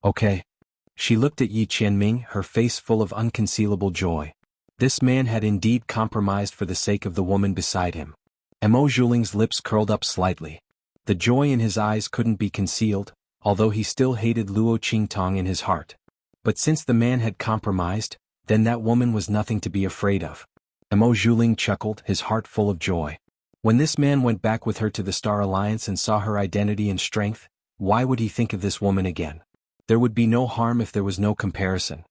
Okay. She looked at Yi Qianming, her face full of unconcealable joy. This man had indeed compromised for the sake of the woman beside him. Mo Zhuling's lips curled up slightly. The joy in his eyes couldn't be concealed, although he still hated Luo Qingtong in his heart. But since the man had compromised, then that woman was nothing to be afraid of. Mo Zhuling chuckled, his heart full of joy. When this man went back with her to the Star Alliance and saw her identity and strength, why would he think of this woman again? There would be no harm if there was no comparison.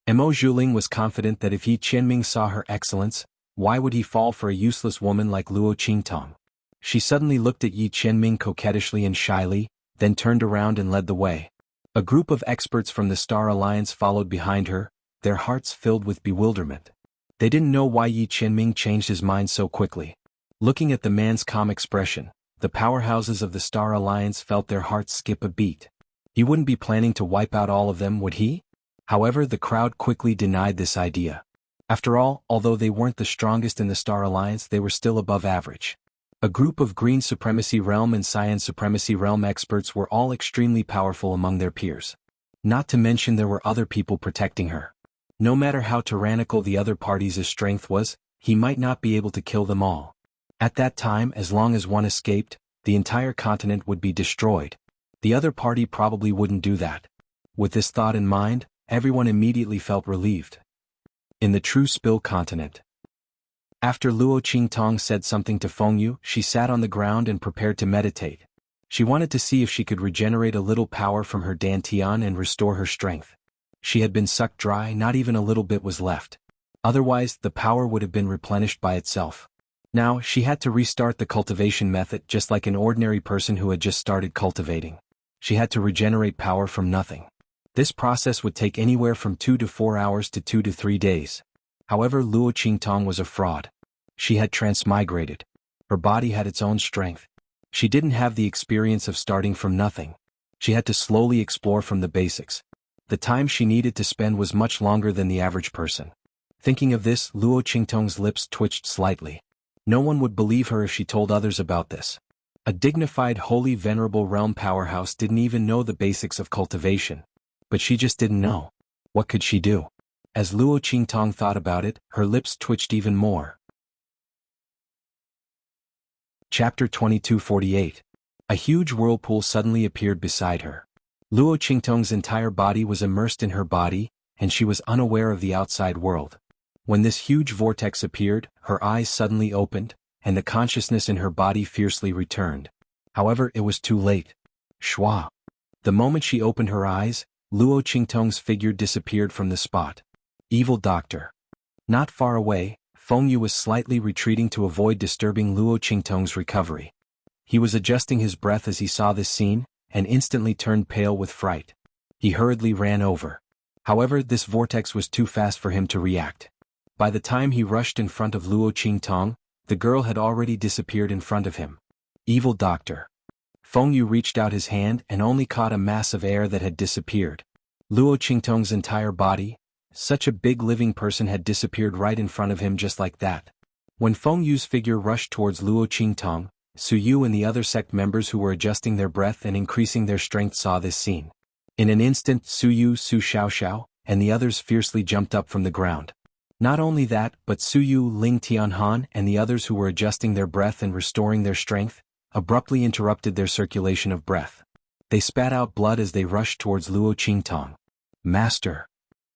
Mo Zhuling was confident that if Yi Qianming saw her excellence, why would he fall for a useless woman like Luo Qingtong? She suddenly looked at Yi Qianming coquettishly and shyly, then turned around and led the way. A group of experts from the Star Alliance followed behind her, their hearts filled with bewilderment. They didn't know why Yi Qianming changed his mind so quickly. Looking at the man's calm expression, the powerhouses of the Star Alliance felt their hearts skip a beat. He wouldn't be planning to wipe out all of them, would he? However, the crowd quickly denied this idea. After all, although they weren't the strongest in the Star Alliance, they were still above average. A group of Green Supremacy Realm and Cyan Supremacy Realm experts were all extremely powerful among their peers. Not to mention there were other people protecting her. No matter how tyrannical the other party's strength was, he might not be able to kill them all. At that time, as long as one escaped, the entire continent would be destroyed. The other party probably wouldn't do that. With this thought in mind, everyone immediately felt relieved. In the true spill continent. After Luo Qingtong said something to Fengyu, she sat on the ground and prepared to meditate. She wanted to see if she could regenerate a little power from her dantian and restore her strength. She had been sucked dry, not even a little bit was left. Otherwise, the power would have been replenished by itself. Now, she had to restart the cultivation method just like an ordinary person who had just started cultivating. She had to regenerate power from nothing. This process would take anywhere from 2 to 4 hours to 2 to 3 days. However, Luo Qingtong was a fraud. She had transmigrated. Her body had its own strength. She didn't have the experience of starting from nothing. She had to slowly explore from the basics. The time she needed to spend was much longer than the average person. Thinking of this, Luo Qingtong's lips twitched slightly. No one would believe her if she told others about this. A dignified, holy, venerable realm powerhouse didn't even know the basics of cultivation. But she just didn't know. What could she do? As Luo Qingtong thought about it, her lips twitched even more. Chapter 2248. A huge whirlpool suddenly appeared beside her. Luo Qingtong's entire body was immersed in her body, and she was unaware of the outside world. When this huge vortex appeared, her eyes suddenly opened, and the consciousness in her body fiercely returned. However, it was too late. Shua. The moment she opened her eyes, Luo Qingtong's figure disappeared from the spot. Evil doctor. Not far away, Fengyu was slightly retreating to avoid disturbing Luo Qingtong's recovery. He was adjusting his breath as he saw this scene, and instantly turned pale with fright. He hurriedly ran over. However, this vortex was too fast for him to react. By the time he rushed in front of Luo Qingtong, the girl had already disappeared in front of him. Evil doctor. Fengyu reached out his hand and only caught a mass of air that had disappeared. Luo Qingtong's entire body, such a big living person, had disappeared right in front of him just like that. When Fengyu's figure rushed towards Luo Qingtong, Su Yu and the other sect members who were adjusting their breath and increasing their strength saw this scene. In an instant, Su Yu, Su Xiaoxiao, and the others fiercely jumped up from the ground. Not only that, but Su Yu, Ling Tianhan, and the others who were adjusting their breath and restoring their strength, abruptly interrupted their circulation of breath. They spat out blood as they rushed towards Luo Qingtong. Master.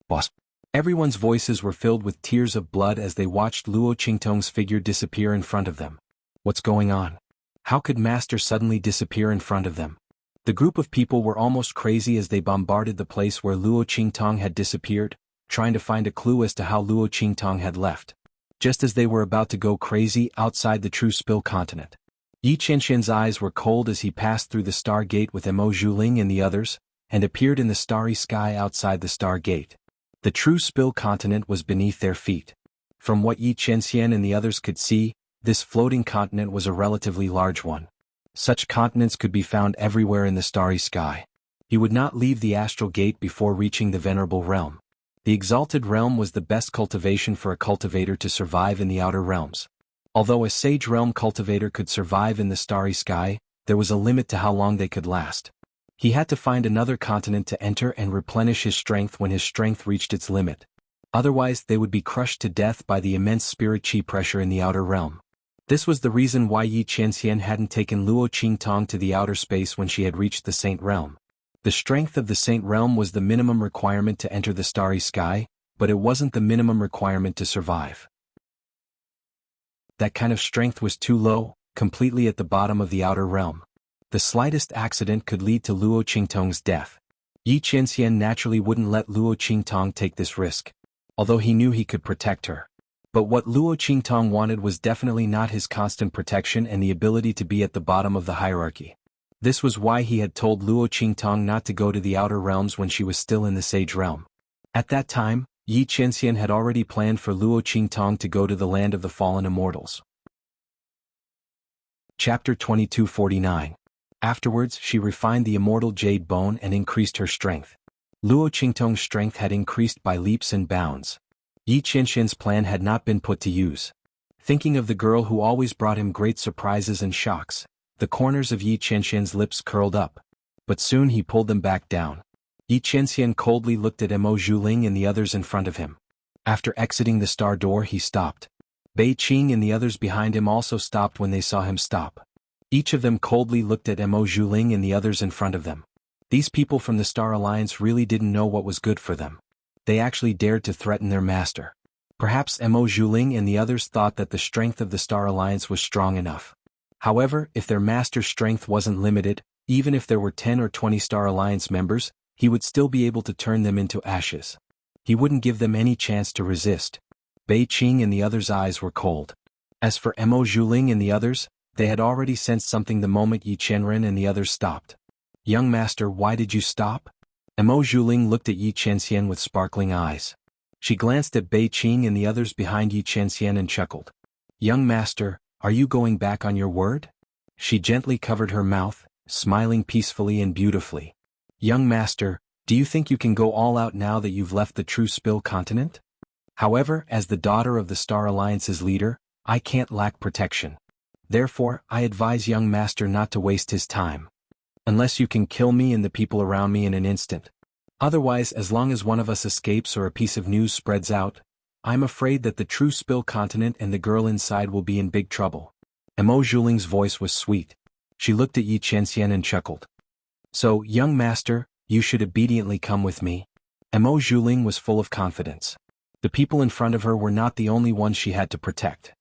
Boss. Everyone's voices were filled with tears of blood as they watched Luo Qingtong's figure disappear in front of them. What's going on? How could Master suddenly disappear in front of them? The group of people were almost crazy as they bombarded the place where Luo Qingtong had disappeared, trying to find a clue as to how Luo Qingtong had left. Just as they were about to go crazy outside the True Spill continent, Yi Qianxian's eyes were cold as he passed through the Star Gate with Mo Zhuling and the others, and appeared in the starry sky outside the Star Gate. The True Spill continent was beneath their feet. From what Yi Qianxian and the others could see, this floating continent was a relatively large one. Such continents could be found everywhere in the starry sky. He would not leave the Astral Gate before reaching the Venerable Realm. The Exalted Realm was the best cultivation for a cultivator to survive in the outer realms. Although a Sage Realm cultivator could survive in the starry sky, there was a limit to how long they could last. He had to find another continent to enter and replenish his strength when his strength reached its limit. Otherwise they would be crushed to death by the immense spirit chi pressure in the outer realm. This was the reason why Yi Qianxian hadn't taken Luo Qingtong to the outer space when she had reached the Saint Realm. The strength of the Saint Realm was the minimum requirement to enter the starry sky, but it wasn't the minimum requirement to survive. That kind of strength was too low, completely at the bottom of the outer realm. The slightest accident could lead to Luo Qingtong's death. Yi Qianxian naturally wouldn't let Luo Qingtong take this risk, although he knew he could protect her. But what Luo Qingtong wanted was definitely not his constant protection and the ability to be at the bottom of the hierarchy. This was why he had told Luo Qingtong not to go to the outer realms when she was still in the Sage Realm. At that time, Yi Qianxian had already planned for Luo Qingtong to go to the land of the fallen immortals. Chapter 2249. Afterwards she refined the immortal jade bone and increased her strength. Luo Qingtong's strength had increased by leaps and bounds. Yi Qianxian's plan had not been put to use. Thinking of the girl who always brought him great surprises and shocks, the corners of Yi Qianxian's lips curled up. But soon he pulled them back down. Yi Qianxian coldly looked at Mo Zhuling and the others in front of him. After exiting the star door he stopped. Bei Qing and the others behind him also stopped when they saw him stop. Each of them coldly looked at Mo Zhuling and the others in front of them. These people from the Star Alliance really didn't know what was good for them. They actually dared to threaten their master. Perhaps Mo Zhuling and the others thought that the strength of the Star Alliance was strong enough. However, if their master's strength wasn't limited, even if there were 10 or 20 Star Alliance members, he would still be able to turn them into ashes. He wouldn't give them any chance to resist. Bei Qing and the others' eyes were cold. As for Mo Zhuling and the others, they had already sensed something the moment Yi Qianren and the others stopped. "Young master, why did you stop?" Mo Zhuling looked at Yi Qianxian with sparkling eyes. She glanced at Bei Qing and the others behind Yi Qianxian and chuckled. "Young master, are you going back on your word?" She gently covered her mouth, smiling peacefully and beautifully. "Young master, do you think you can go all out now that you've left the True Spill continent? However, as the daughter of the Star Alliance's leader, I can't lack protection. Therefore, I advise young master not to waste his time. Unless you can kill me and the people around me in an instant. Otherwise, as long as one of us escapes or a piece of news spreads out, I'm afraid that the True Spill continent and the girl inside will be in big trouble." Mo Zhuling's voice was sweet. She looked at Yi Qianxian and chuckled. "So, young master, you should obediently come with me." Mo Zhuling was full of confidence. The people in front of her were not the only ones she had to protect.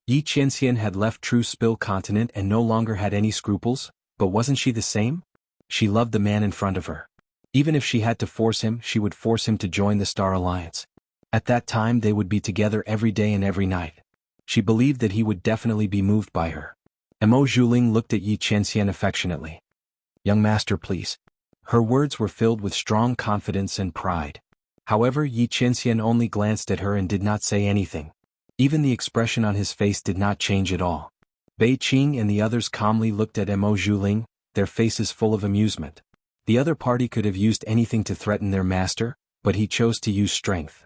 Yi Qianxian had left True Spill continent and no longer had any scruples, but wasn't she the same? She loved the man in front of her. Even if she had to force him, she would force him to join the Star Alliance. At that time they would be together every day and every night. She believed that he would definitely be moved by her. Mo Zhuling looked at Yi Qianxian affectionately. "Young master, please." Her words were filled with strong confidence and pride. However, Yi Qianxian only glanced at her and did not say anything. Even the expression on his face did not change at all. Bei Qing and the others calmly looked at Mo Zhuling, their faces full of amusement. The other party could have used anything to threaten their master, but he chose to use strength.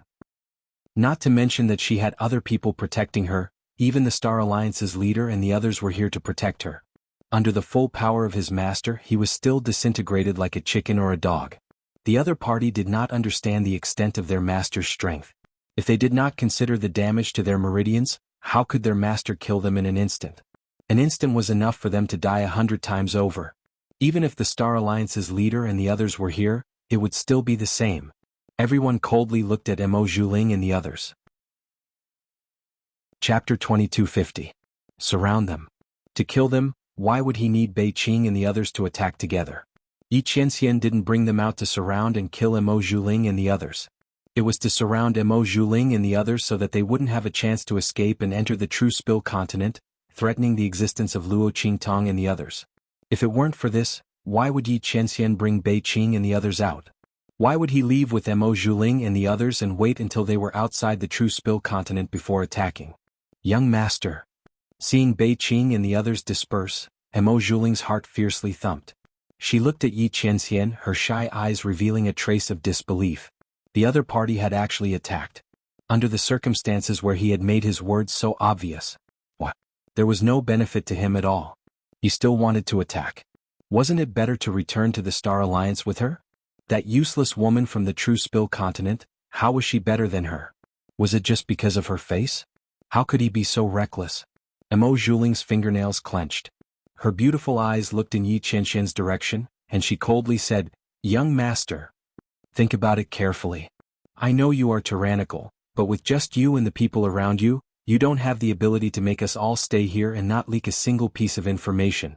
Not to mention that she had other people protecting her, even the Star Alliance's leader and the others were here to protect her. Under the full power of his master, he was still disintegrated like a chicken or a dog. The other party did not understand the extent of their master's strength. If they did not consider the damage to their meridians, how could their master kill them in an instant? An instant was enough for them to die 100 times over. Even if the Star Alliance's leader and the others were here, it would still be the same. Everyone coldly looked at Mo Zhuling and the others. Chapter 2250. Surround them. To kill them, why would he need Bei Qing and the others to attack together? Yi Qianxian didn't bring them out to surround and kill Mo Zhuling and the others. It was to surround Mo Zhuling and the others so that they wouldn't have a chance to escape and enter the True Spill continent, threatening the existence of Luo Qingtong and the others. If it weren't for this, why would Yi Qianxian bring Bei Qing and the others out? Why would he leave with Mo Zhuling and the others and wait until they were outside the True Spill continent before attacking? Young master. Seeing Bei Qing and the others disperse, Mo Zhuling's heart fiercely thumped. She looked at Yi Qianxian, her shy eyes revealing a trace of disbelief. The other party had actually attacked. Under the circumstances where he had made his words so obvious. What? There was no benefit to him at all. He still wanted to attack. Wasn't it better to return to the Star Alliance with her? That useless woman from the True Spill continent, how was she better than her? Was it just because of her face? How could he be so reckless? Mo Zhuling's fingernails clenched. Her beautiful eyes looked in Yi Qianxian's direction, and she coldly said, "Young master. Think about it carefully. I know you are tyrannical, but with just you and the people around you, you don't have the ability to make us all stay here and not leak a single piece of information.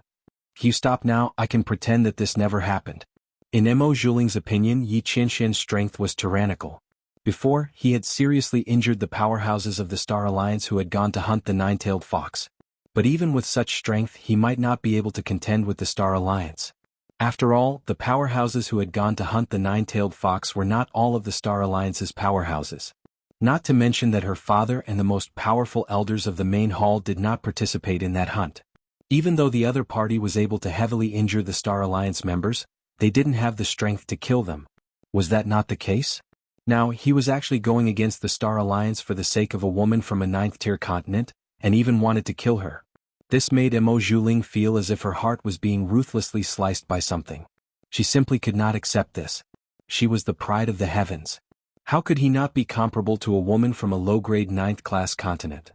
If you stop now, I can pretend that this never happened." In Mo Zhuling's opinion, Yi Qianxian's strength was tyrannical. Before, he had seriously injured the powerhouses of the Star Alliance who had gone to hunt the nine-tailed fox. But even with such strength, he might not be able to contend with the Star Alliance. After all, the powerhouses who had gone to hunt the nine-tailed fox were not all of the Star Alliance's powerhouses. Not to mention that her father and the most powerful elders of the main hall did not participate in that hunt. Even though the other party was able to heavily injure the Star Alliance members, they didn't have the strength to kill them. Was that not the case? Now, he was actually going against the Star Alliance for the sake of a woman from a ninth-tier continent, and even wanted to kill her. This made Mo Zhuling feel as if her heart was being ruthlessly sliced by something. She simply could not accept this. She was the pride of the heavens. How could he not be comparable to a woman from a low-grade ninth-class continent?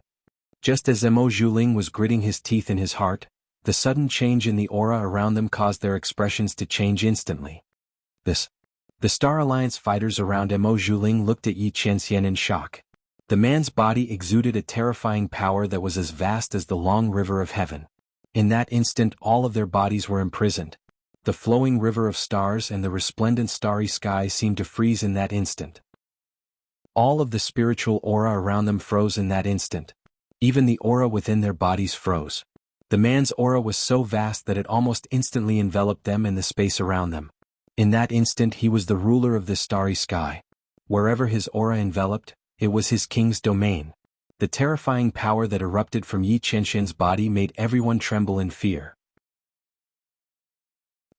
Just as Mo Zhuling was gritting his teeth in his heart, the sudden change in the aura around them caused their expressions to change instantly. The Star Alliance fighters around Mo Zhuling looked at Yi Qianxian in shock. The man's body exuded a terrifying power that was as vast as the long river of heaven. In that instant, all of their bodies were imprisoned. The flowing river of stars and the resplendent starry sky seemed to freeze in that instant. All of the spiritual aura around them froze in that instant. Even the aura within their bodies froze. The man's aura was so vast that it almost instantly enveloped them and the space around them. In that instant, he was the ruler of this starry sky. Wherever his aura enveloped, it was his king's domain. The terrifying power that erupted from Yi Qianxian's body made everyone tremble in fear.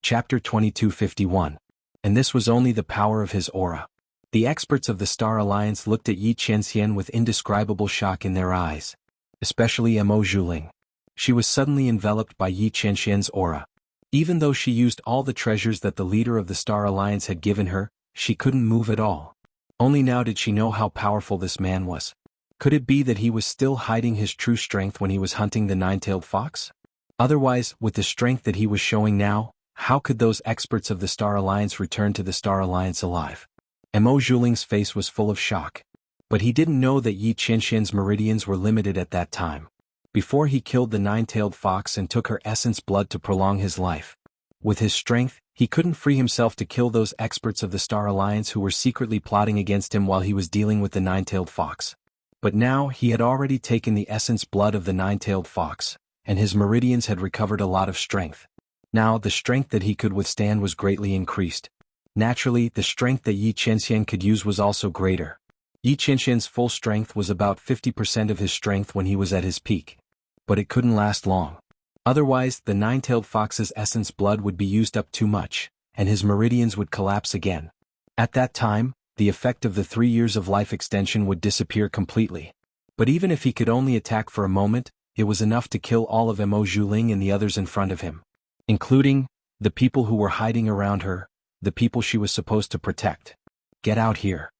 Chapter 2251. And this was only the power of his aura. The experts of the Star Alliance looked at Yi Qianxian with indescribable shock in their eyes. Especially Mo Zhuling. She was suddenly enveloped by Yi Qianxian's aura. Even though she used all the treasures that the leader of the Star Alliance had given her, she couldn't move at all. Only now did she know how powerful this man was. Could it be that he was still hiding his true strength when he was hunting the nine-tailed fox? Otherwise, with the strength that he was showing now, how could those experts of the Star Alliance return to the Star Alliance alive? Mo Zhuling's face was full of shock. But he didn't know that Yi Qianxian's meridians were limited at that time. Before he killed the nine-tailed fox and took her essence blood to prolong his life. With his strength, he couldn't free himself to kill those experts of the Star Alliance who were secretly plotting against him while he was dealing with the nine-tailed fox. But now he had already taken the essence blood of the nine-tailed fox, and his meridians had recovered a lot of strength. Now the strength that he could withstand was greatly increased. Naturally, the strength that Yi Qianxian could use was also greater. Yi Qianxian's full strength was about 50% of his strength when he was at his peak. But it couldn't last long. Otherwise, the nine-tailed fox's essence blood would be used up too much, and his meridians would collapse again. At that time, the effect of the 3 years of life extension would disappear completely. But even if he could only attack for a moment, it was enough to kill all of Mo Zhuling and the others in front of him. Including the people who were hiding around her, the people she was supposed to protect. Get out here.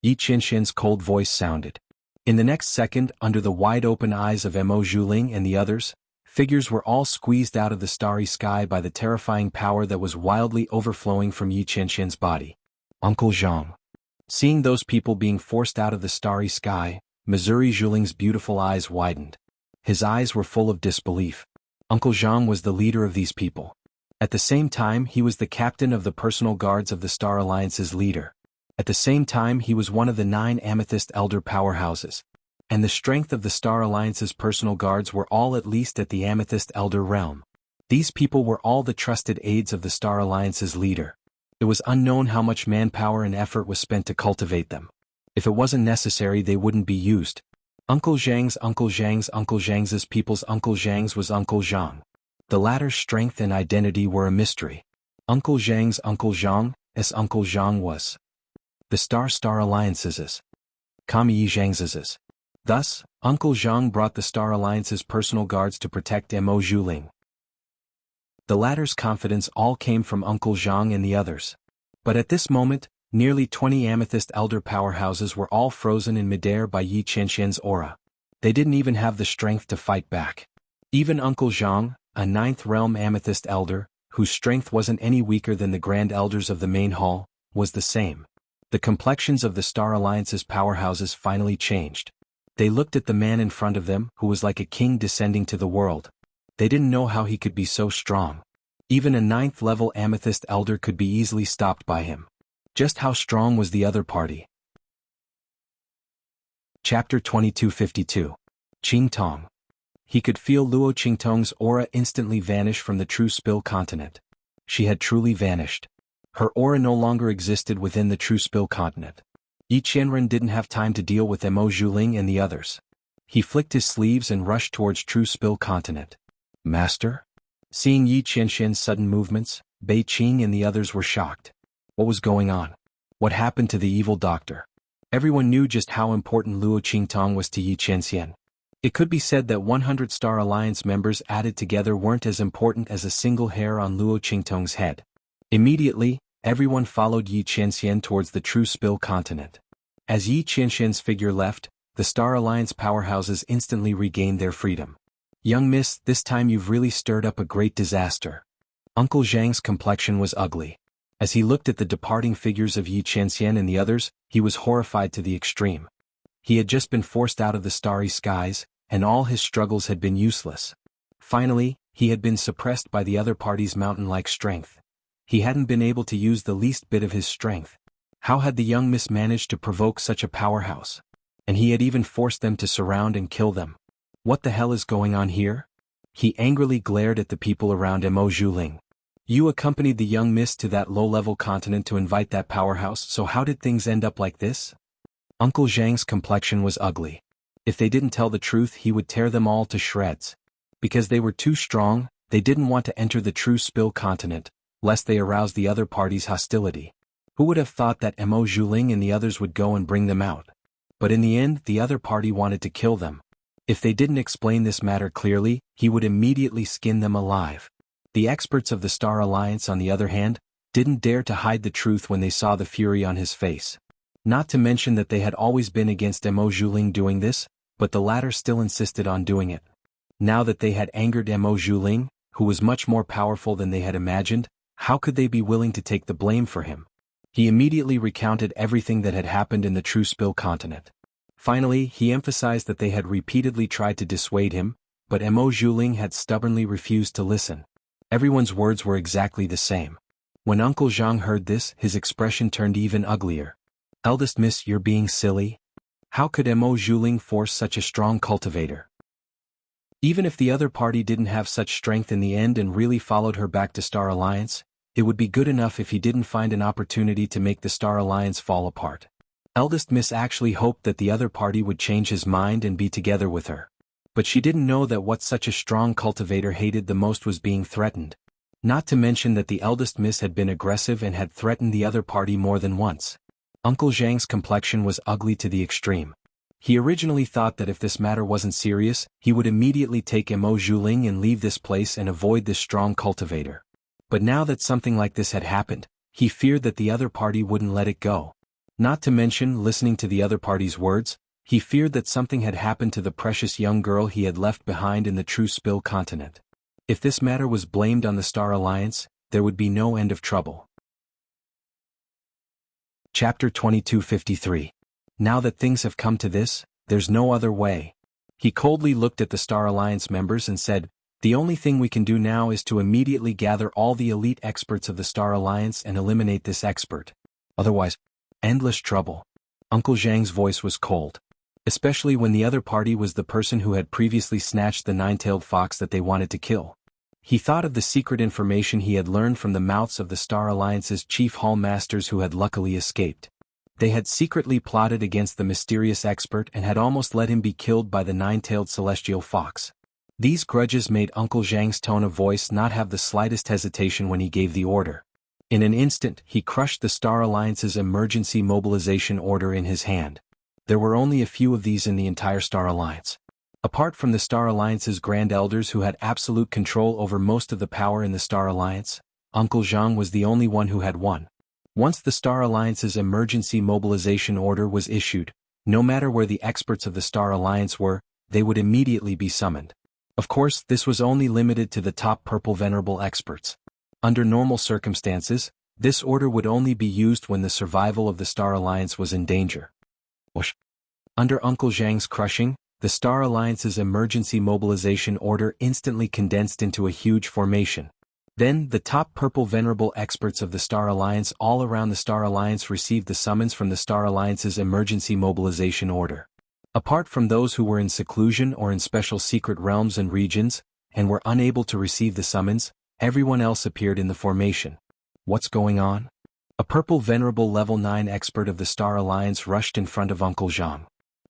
Yi Qianxian's cold voice sounded. In the next second, under the wide-open eyes of Mo Zhuling and the others, figures were all squeezed out of the starry sky by the terrifying power that was wildly overflowing from Yi Qianxian's body. Uncle Zhang. Seeing those people being forced out of the starry sky, Missouri Juling's beautiful eyes widened. His eyes were full of disbelief. Uncle Zhang was the leader of these people. At the same time, he was the captain of the personal guards of the Star Alliance's leader. At the same time, he was one of the 9 Amethyst Elder powerhouses. And the strength of the Star Alliance's personal guards were all at least at the Amethyst Elder realm. These people were all the trusted aides of the Star Alliance's leader. It was unknown how much manpower and effort was spent to cultivate them. If it wasn't necessary, they wouldn't be used. Uncle Zhang's people's Uncle Zhang's was Uncle Zhang. The latter's strength and identity were a mystery. Uncle Zhang's Uncle Zhang was the Star Alliance's Kami Zhang's. Thus, Uncle Zhang brought the Star Alliance's personal guards to protect Mo Zhuling. The latter's confidence all came from Uncle Zhang and the others. But at this moment, nearly 20 Amethyst Elder powerhouses were all frozen in midair by Yi Qianxian's aura. They didn't even have the strength to fight back. Even Uncle Zhang, a 9th Realm Amethyst Elder, whose strength wasn't any weaker than the Grand Elders of the main hall, was the same. The complexions of the Star Alliance's powerhouses finally changed. They looked at the man in front of them, who was like a king descending to the world. They didn't know how he could be so strong. Even a 9th level Amethyst Elder could be easily stopped by him. Just how strong was the other party? Chapter 2252. Qingtong. He could feel Luo Qingtong's aura instantly vanish from the True Spill continent. She had truly vanished. Her aura no longer existed within the True Spill continent. Yi Qianren didn't have time to deal with Mo Zhuling and the others. He flicked his sleeves and rushed towards True Spill continent. Master? Seeing Yi Qianxian's sudden movements, Bei Qing and the others were shocked. What was going on? What happened to the evil doctor? Everyone knew just how important Luo Qingtong was to Yi Qianxian. It could be said that 100 Star Alliance members added together weren't as important as a single hair on Luo Qingtong's head. Immediately, everyone followed Yi Qianxian towards the True Spill continent. As Yi Qianxian's figure left, the Star Alliance powerhouses instantly regained their freedom. Young miss, this time you've really stirred up a great disaster. Uncle Zhang's complexion was ugly. As he looked at the departing figures of Yi Qianxian and the others, he was horrified to the extreme. He had just been forced out of the starry skies, and all his struggles had been useless. Finally, he had been suppressed by the other party's mountain-like strength. He hadn't been able to use the least bit of his strength. How had the young miss managed to provoke such a powerhouse? And he had even forced them to surround and kill them. What the hell is going on here? He angrily glared at the people around Mo Zhuling. You accompanied the young miss to that low-level continent to invite that powerhouse, so how did things end up like this? Uncle Zhang's complexion was ugly. If they didn't tell the truth, he would tear them all to shreds. Because they were too strong, they didn't want to enter the True Spill continent, lest they arouse the other party's hostility. Who would have thought that Mo Zhuling and the others would go and bring them out? But in the end, the other party wanted to kill them. If they didn't explain this matter clearly, he would immediately skin them alive. The experts of the Star Alliance, on the other hand, didn't dare to hide the truth when they saw the fury on his face. Not to mention that they had always been against Mo Zhuling doing this, but the latter still insisted on doing it. Now that they had angered Mo Zhuling, who was much more powerful than they had imagined, how could they be willing to take the blame for him? He immediately recounted everything that had happened in the True Spill continent. Finally, he emphasized that they had repeatedly tried to dissuade him, but Mo Zhuling had stubbornly refused to listen. Everyone's words were exactly the same. When Uncle Zhang heard this, his expression turned even uglier. Eldest miss, you're being silly? How could Mo Zhuling force such a strong cultivator? Even if the other party didn't have such strength in the end and really followed her back to Star Alliance, it would be good enough if he didn't find an opportunity to make the Star Alliance fall apart. Eldest miss actually hoped that the other party would change his mind and be together with her. But she didn't know that what such a strong cultivator hated the most was being threatened. Not to mention that the eldest miss had been aggressive and had threatened the other party more than once. Uncle Zhang's complexion was ugly to the extreme. He originally thought that if this matter wasn't serious, he would immediately take Mo Zhuling and leave this place and avoid this strong cultivator. But now that something like this had happened, he feared that the other party wouldn't let it go. Not to mention, listening to the other party's words, he feared that something had happened to the precious young girl he had left behind in the True Spill continent. If this matter was blamed on the Star Alliance, there would be no end of trouble. Chapter 2253. Now that things have come to this, there's no other way. He coldly looked at the Star Alliance members and said, "The only thing we can do now is to immediately gather all the elite experts of the Star Alliance and eliminate this expert. Otherwise, endless trouble." Uncle Zhang's voice was cold. Especially when the other party was the person who had previously snatched the nine-tailed fox that they wanted to kill. He thought of the secret information he had learned from the mouths of the Star Alliance's chief hall masters who had luckily escaped. They had secretly plotted against the mysterious expert and had almost let him be killed by the nine-tailed celestial fox. These grudges made Uncle Zhang's tone of voice not have the slightest hesitation when he gave the order. In an instant, he crushed the Star Alliance's emergency mobilization order in his hand. There were only a few of these in the entire Star Alliance. Apart from the Star Alliance's Grand Elders who had absolute control over most of the power in the Star Alliance, Uncle Zhang was the only one who had one. Once the Star Alliance's emergency mobilization order was issued, no matter where the experts of the Star Alliance were, they would immediately be summoned. Of course, this was only limited to the top purple venerable experts. Under normal circumstances, this order would only be used when the survival of the Star Alliance was in danger. Under Uncle Zhang's crushing, the Star Alliance's emergency mobilization order instantly condensed into a huge formation. Then, the top purple venerable experts of the Star Alliance all around the Star Alliance received the summons from the Star Alliance's emergency mobilization order. Apart from those who were in seclusion or in special secret realms and regions, and were unable to receive the summons, everyone else appeared in the formation. What's going on? A purple venerable level 9 expert of the Star Alliance rushed in front of Uncle Zhang.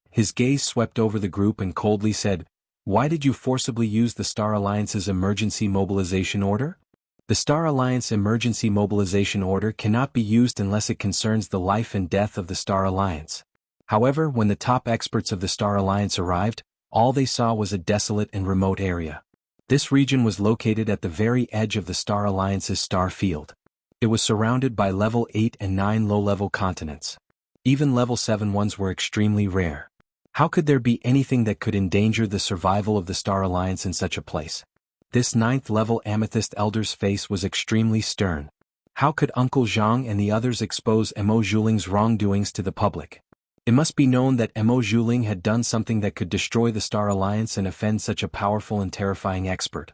His gaze swept over the group and coldly said, "Why did you forcibly use the Star Alliance's emergency mobilization order?" The Star Alliance emergency mobilization order cannot be used unless it concerns the life and death of the Star Alliance. However, when the top experts of the Star Alliance arrived, all they saw was a desolate and remote area. This region was located at the very edge of the Star Alliance's star field. It was surrounded by level 8 and 9 low-level continents. Even level 7 ones were extremely rare. How could there be anything that could endanger the survival of the Star Alliance in such a place? This 9th-level Amethyst Elder's face was extremely stern. How could Uncle Zhang and the others expose Mo Zhuling's wrongdoings to the public? It must be known that Mo Zhuling had done something that could destroy the Star Alliance and offend such a powerful and terrifying expert.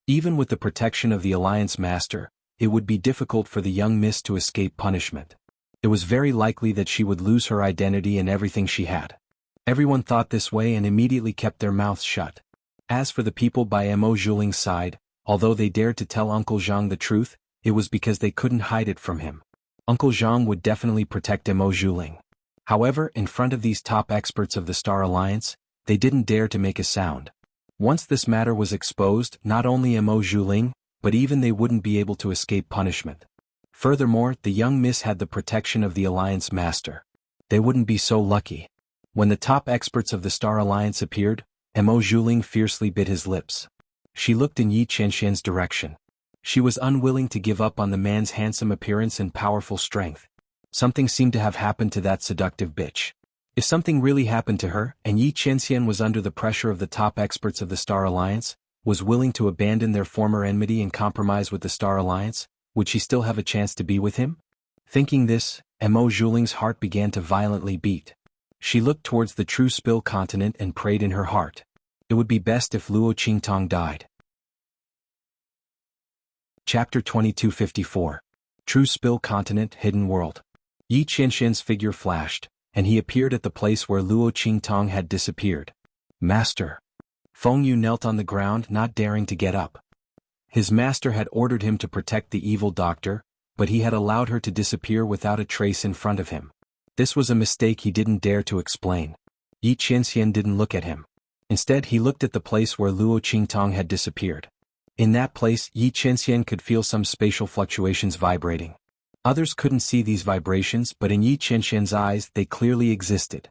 Even with the protection of the Alliance Master, it would be difficult for the young miss to escape punishment. It was very likely that she would lose her identity and everything she had. Everyone thought this way and immediately kept their mouths shut. As for the people by Mo Zhuling's side, although they dared to tell Uncle Zhang the truth, it was because they couldn't hide it from him. Uncle Zhang would definitely protect Mo Zhuling. However, in front of these top experts of the Star Alliance, they didn't dare to make a sound. Once this matter was exposed, not only Mo Zhuling, but even they wouldn't be able to escape punishment. Furthermore, the young miss had the protection of the Alliance Master. They wouldn't be so lucky. When the top experts of the Star Alliance appeared, Mo Zhuling fiercely bit his lips. She looked in Yi Qianxian's direction. She was unwilling to give up on the man's handsome appearance and powerful strength. Something seemed to have happened to that seductive bitch. If something really happened to her, and Yi Qianxian was under the pressure of the top experts of the Star Alliance, was willing to abandon their former enmity and compromise with the Star Alliance, would she still have a chance to be with him? Thinking this, Mo Zhuling's heart began to violently beat. She looked towards the True Spill continent and prayed in her heart. It would be best if Luo Qingtong died. Chapter 2254. True Spill Continent, Hidden World. Yi Qianxian's figure flashed, and he appeared at the place where Luo Qingtong had disappeared. "Master." Feng Yu knelt on the ground, not daring to get up. His master had ordered him to protect the evil doctor, but he had allowed her to disappear without a trace in front of him. This was a mistake he didn't dare to explain. Yi Qianxian didn't look at him. Instead, he looked at the place where Luo Qingtong had disappeared. In that place, Yi Qianxian could feel some spatial fluctuations vibrating. Others couldn't see these vibrations, but in Yi Qianxian's eyes they clearly existed.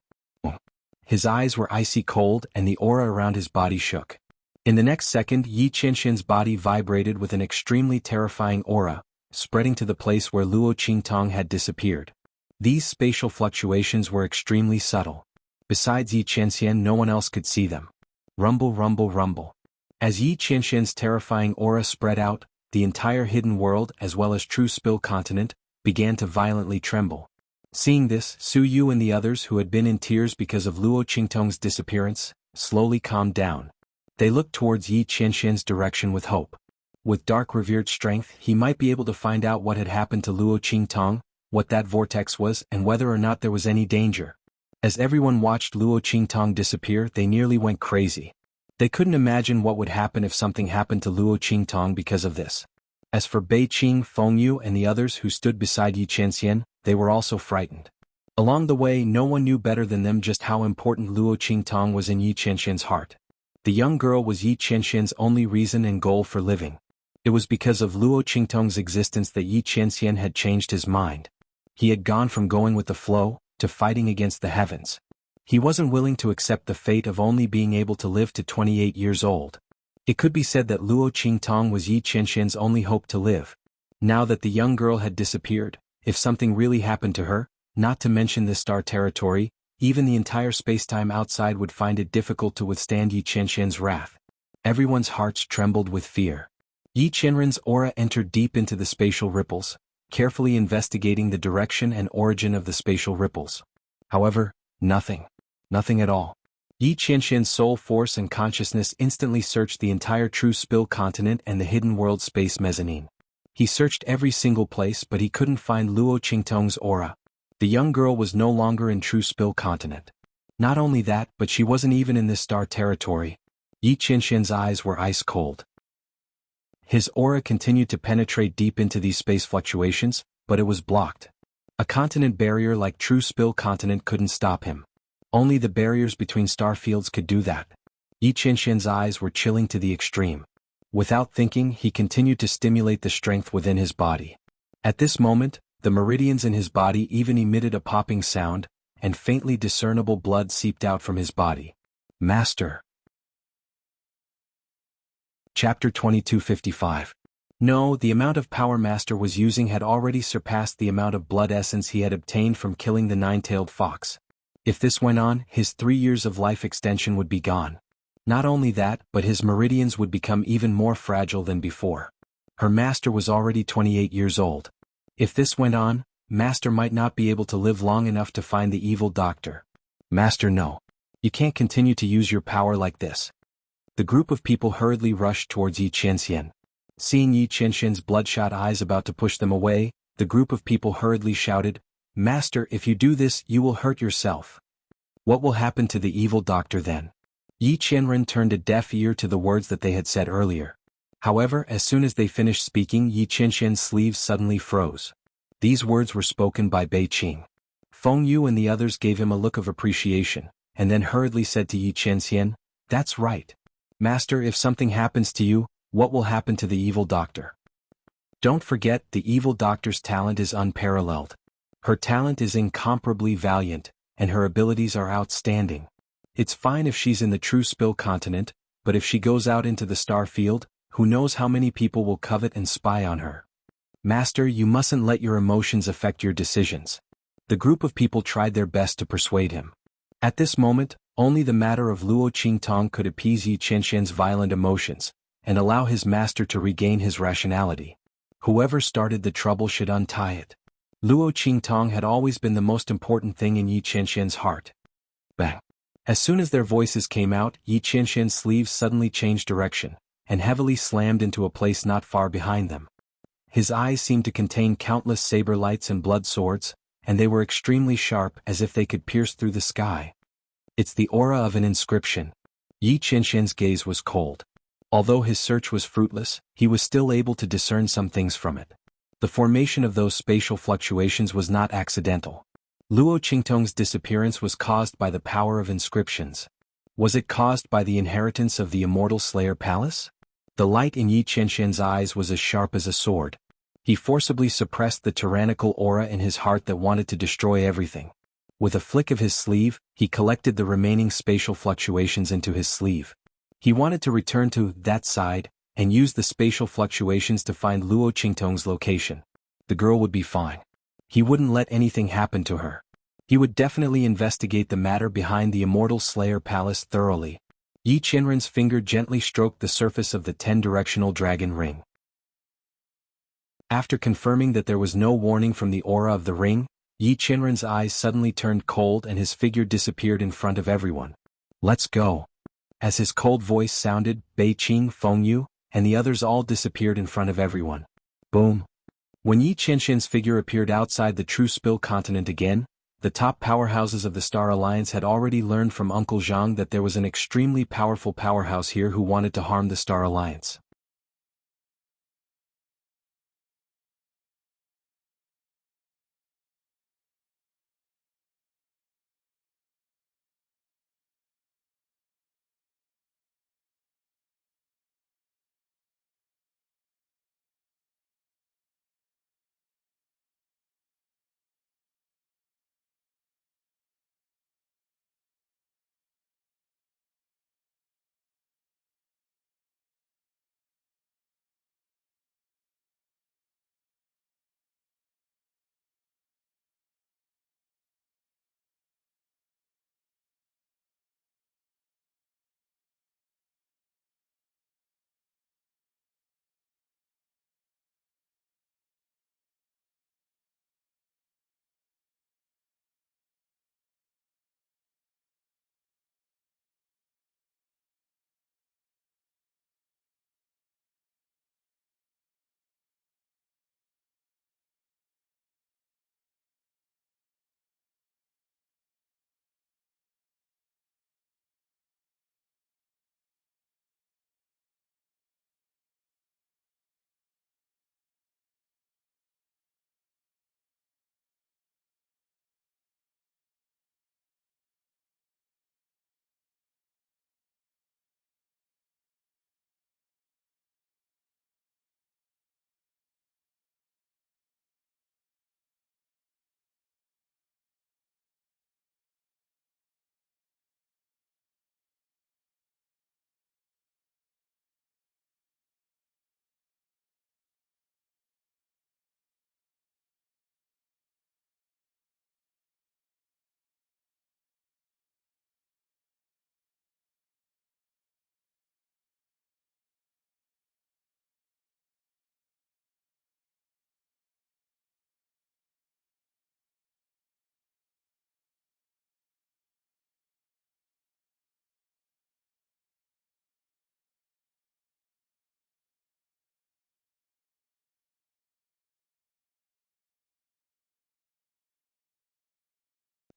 His eyes were icy cold and the aura around his body shook. In the next second, Yi Qianxian's body vibrated with an extremely terrifying aura, spreading to the place where Luo Qingtong had disappeared. These spatial fluctuations were extremely subtle. Besides Yi Qianxian, no one else could see them. Rumble, rumble, rumble. As Yi Qianxian's terrifying aura spread out, the entire hidden world as well as True Spill continent began to violently tremble. Seeing this, Su Yu and the others who had been in tears because of Luo Qingtong's disappearance, slowly calmed down. They looked towards Yi Qianxian's direction with hope. With dark revered strength, he might be able to find out what had happened to Luo Qingtong, what that vortex was, and whether or not there was any danger. As everyone watched Luo Qingtong disappear, they nearly went crazy. They couldn't imagine what would happen if something happened to Luo Qingtong because of this. As for Bei Qing, Feng Yu and the others who stood beside Yi Qianxian, they were also frightened. Along the way, no one knew better than them just how important Luo Qingtong was in Yi Qianxian's heart. The young girl was Yi Qianxian's only reason and goal for living. It was because of Luo Qingtong's existence that Yi Qianxian had changed his mind. He had gone from going with the flow to fighting against the heavens. He wasn't willing to accept the fate of only being able to live to 28 years old. It could be said that Luo Qingtong was Yi Qianxian's only hope to live. Now that the young girl had disappeared, if something really happened to her, not to mention this star territory, even the entire spacetime outside would find it difficult to withstand Yi Qianxian's wrath. Everyone's hearts trembled with fear. Yi Qianren's aura entered deep into the spatial ripples, carefully investigating the direction and origin of the spatial ripples. However, nothing at all. Yi Qianxian's soul force and consciousness instantly searched the entire True Spill continent and the hidden world space mezzanine. He searched every single place, but he couldn't find Luo Qingtong's aura. The young girl was no longer in True Spill continent. Not only that, but she wasn't even in this star territory. Yi Qianxian's eyes were ice cold. His aura continued to penetrate deep into these space fluctuations, but it was blocked. A continent barrier like True Spill continent couldn't stop him. Only the barriers between star fields could do that. Yi Qianxian's eyes were chilling to the extreme. Without thinking, he continued to stimulate the strength within his body. At this moment, the meridians in his body even emitted a popping sound, and faintly discernible blood seeped out from his body. Master. Chapter 2255. No, the amount of power Master was using had already surpassed the amount of blood essence he had obtained from killing the nine-tailed fox. If this went on, his 3 years of life extension would be gone. Not only that, but his meridians would become even more fragile than before. Her master was already 28 years old. If this went on, Master might not be able to live long enough to find the evil doctor. Master, no. You can't continue to use your power like this. The group of people hurriedly rushed towards Yi Qianxian. Seeing Yi Qianxian's bloodshot eyes about to push them away, the group of people hurriedly shouted, "Master, if you do this, you will hurt yourself. What will happen to the evil doctor then?" Yi Qianren turned a deaf ear to the words that they had said earlier. However, as soon as they finished speaking, Yi Qianxian's sleeves suddenly froze. These words were spoken by Bei Qing. Feng Yu and the others gave him a look of appreciation, and then hurriedly said to Yi Qianxian, "That's right. Master, if something happens to you, what will happen to the evil doctor? Don't forget, the evil doctor's talent is unparalleled. Her talent is incomparably valiant, and her abilities are outstanding. It's fine if she's in the True Spill continent, but if she goes out into the star field, who knows how many people will covet and spy on her. Master, you mustn't let your emotions affect your decisions." The group of people tried their best to persuade him. At this moment, only the matter of Luo Qingtong could appease Yi Qianxian's violent emotions, and allow his master to regain his rationality. Whoever started the trouble should untie it. Luo Qingtong had always been the most important thing in Yi Qianxian's heart. Bang! As soon as their voices came out, Yi Qianxian's sleeves suddenly changed direction, and heavily slammed into a place not far behind them. His eyes seemed to contain countless saber lights and blood swords, and they were extremely sharp, as if they could pierce through the sky. It's the aura of an inscription. Yi Qianxian's gaze was cold. Although his search was fruitless, he was still able to discern some things from it. The formation of those spatial fluctuations was not accidental. Luo Qingtong's disappearance was caused by the power of inscriptions. Was it caused by the inheritance of the immortal Slayer Palace? The light in Yi Qianxian's eyes was as sharp as a sword. He forcibly suppressed the tyrannical aura in his heart that wanted to destroy everything. With a flick of his sleeve, he collected the remaining spatial fluctuations into his sleeve. He wanted to return to that side, and use the spatial fluctuations to find Luo Qingtong's location. The girl would be fine. He wouldn't let anything happen to her. He would definitely investigate the matter behind the immortal Slayer Palace thoroughly. Yi Qianren's finger gently stroked the surface of the 10-directional dragon ring. After confirming that there was no warning from the aura of the ring, Yi Qianren's eyes suddenly turned cold and his figure disappeared in front of everyone. "Let's go." As his cold voice sounded, Bei Qing, Fengyu, and the others all disappeared in front of everyone. Boom. When Yi Qianxian's figure appeared outside the True Spill continent again, the top powerhouses of the Star Alliance had already learned from Uncle Zhang that there was an extremely powerful powerhouse here who wanted to harm the Star Alliance.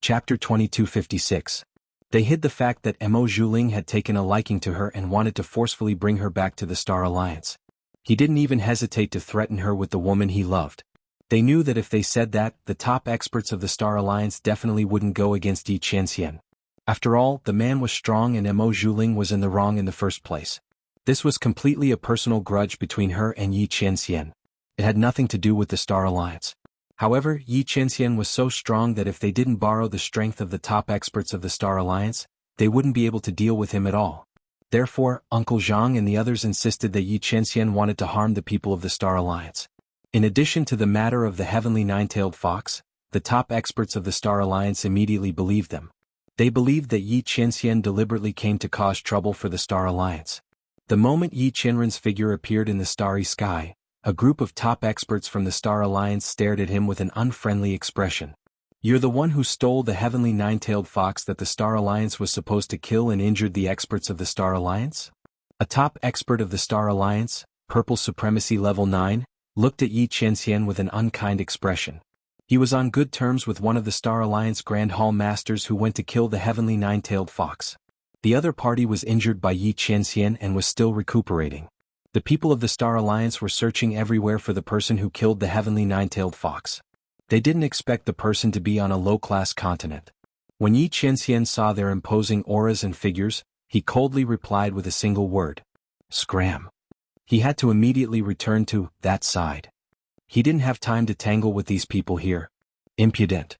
Chapter 2256. They hid the fact that Mo Zhuling had taken a liking to her and wanted to forcefully bring her back to the Star Alliance. He didn't even hesitate to threaten her with the woman he loved. They knew that if they said that, the top experts of the Star Alliance definitely wouldn't go against Yi Qianxian. After all, the man was strong and Mo Zhuling was in the wrong in the first place. This was completely a personal grudge between her and Yi Qianxian. It had nothing to do with the Star Alliance. However, Yi Qianxian was so strong that if they didn't borrow the strength of the top experts of the Star Alliance, they wouldn't be able to deal with him at all. Therefore, Uncle Zhang and the others insisted that Yi Qianxian wanted to harm the people of the Star Alliance. In addition to the matter of the heavenly nine-tailed fox, the top experts of the Star Alliance immediately believed them. They believed that Yi Qianxian deliberately came to cause trouble for the Star Alliance. The moment Yi Qianren's figure appeared in the starry sky, a group of top experts from the Star Alliance stared at him with an unfriendly expression. "You're the one who stole the heavenly nine-tailed fox that the Star Alliance was supposed to kill and injured the experts of the Star Alliance?" A top expert of the Star Alliance, Purple Supremacy Level 9, looked at Yi Qianxian with an unkind expression. He was on good terms with one of the Star Alliance Grand Hall Masters who went to kill the heavenly nine-tailed fox. The other party was injured by Yi Qianxian and was still recuperating. The people of the Star Alliance were searching everywhere for the person who killed the heavenly nine-tailed fox. They didn't expect the person to be on a low-class continent. When Yi Qianxian saw their imposing auras and figures, he coldly replied with a single word. Scram. He had to immediately return to that side. He didn't have time to tangle with these people here. Impudent.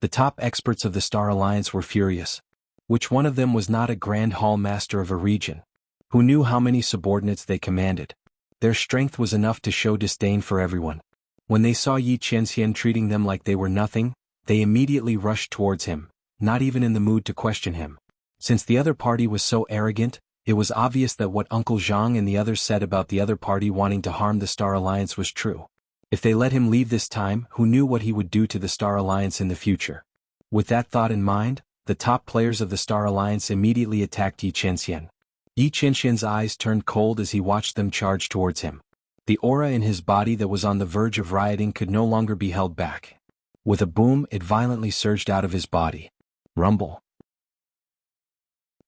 The top experts of the Star Alliance were furious. Which one of them was not a Grand Hall Master of a region? Who knew how many subordinates they commanded? Their strength was enough to show disdain for everyone. When they saw Yi Qianxian treating them like they were nothing, they immediately rushed towards him, not even in the mood to question him. Since the other party was so arrogant, it was obvious that what Uncle Zhang and the others said about the other party wanting to harm the Star Alliance was true. If they let him leave this time, who knew what he would do to the Star Alliance in the future? With that thought in mind, the top players of the Star Alliance immediately attacked xianxia. Xianxia's eyes turned cold as he watched them charge towards him. The aura in his body that was on the verge of rioting could no longer be held back. With a boom, it violently surged out of his body. Rumble.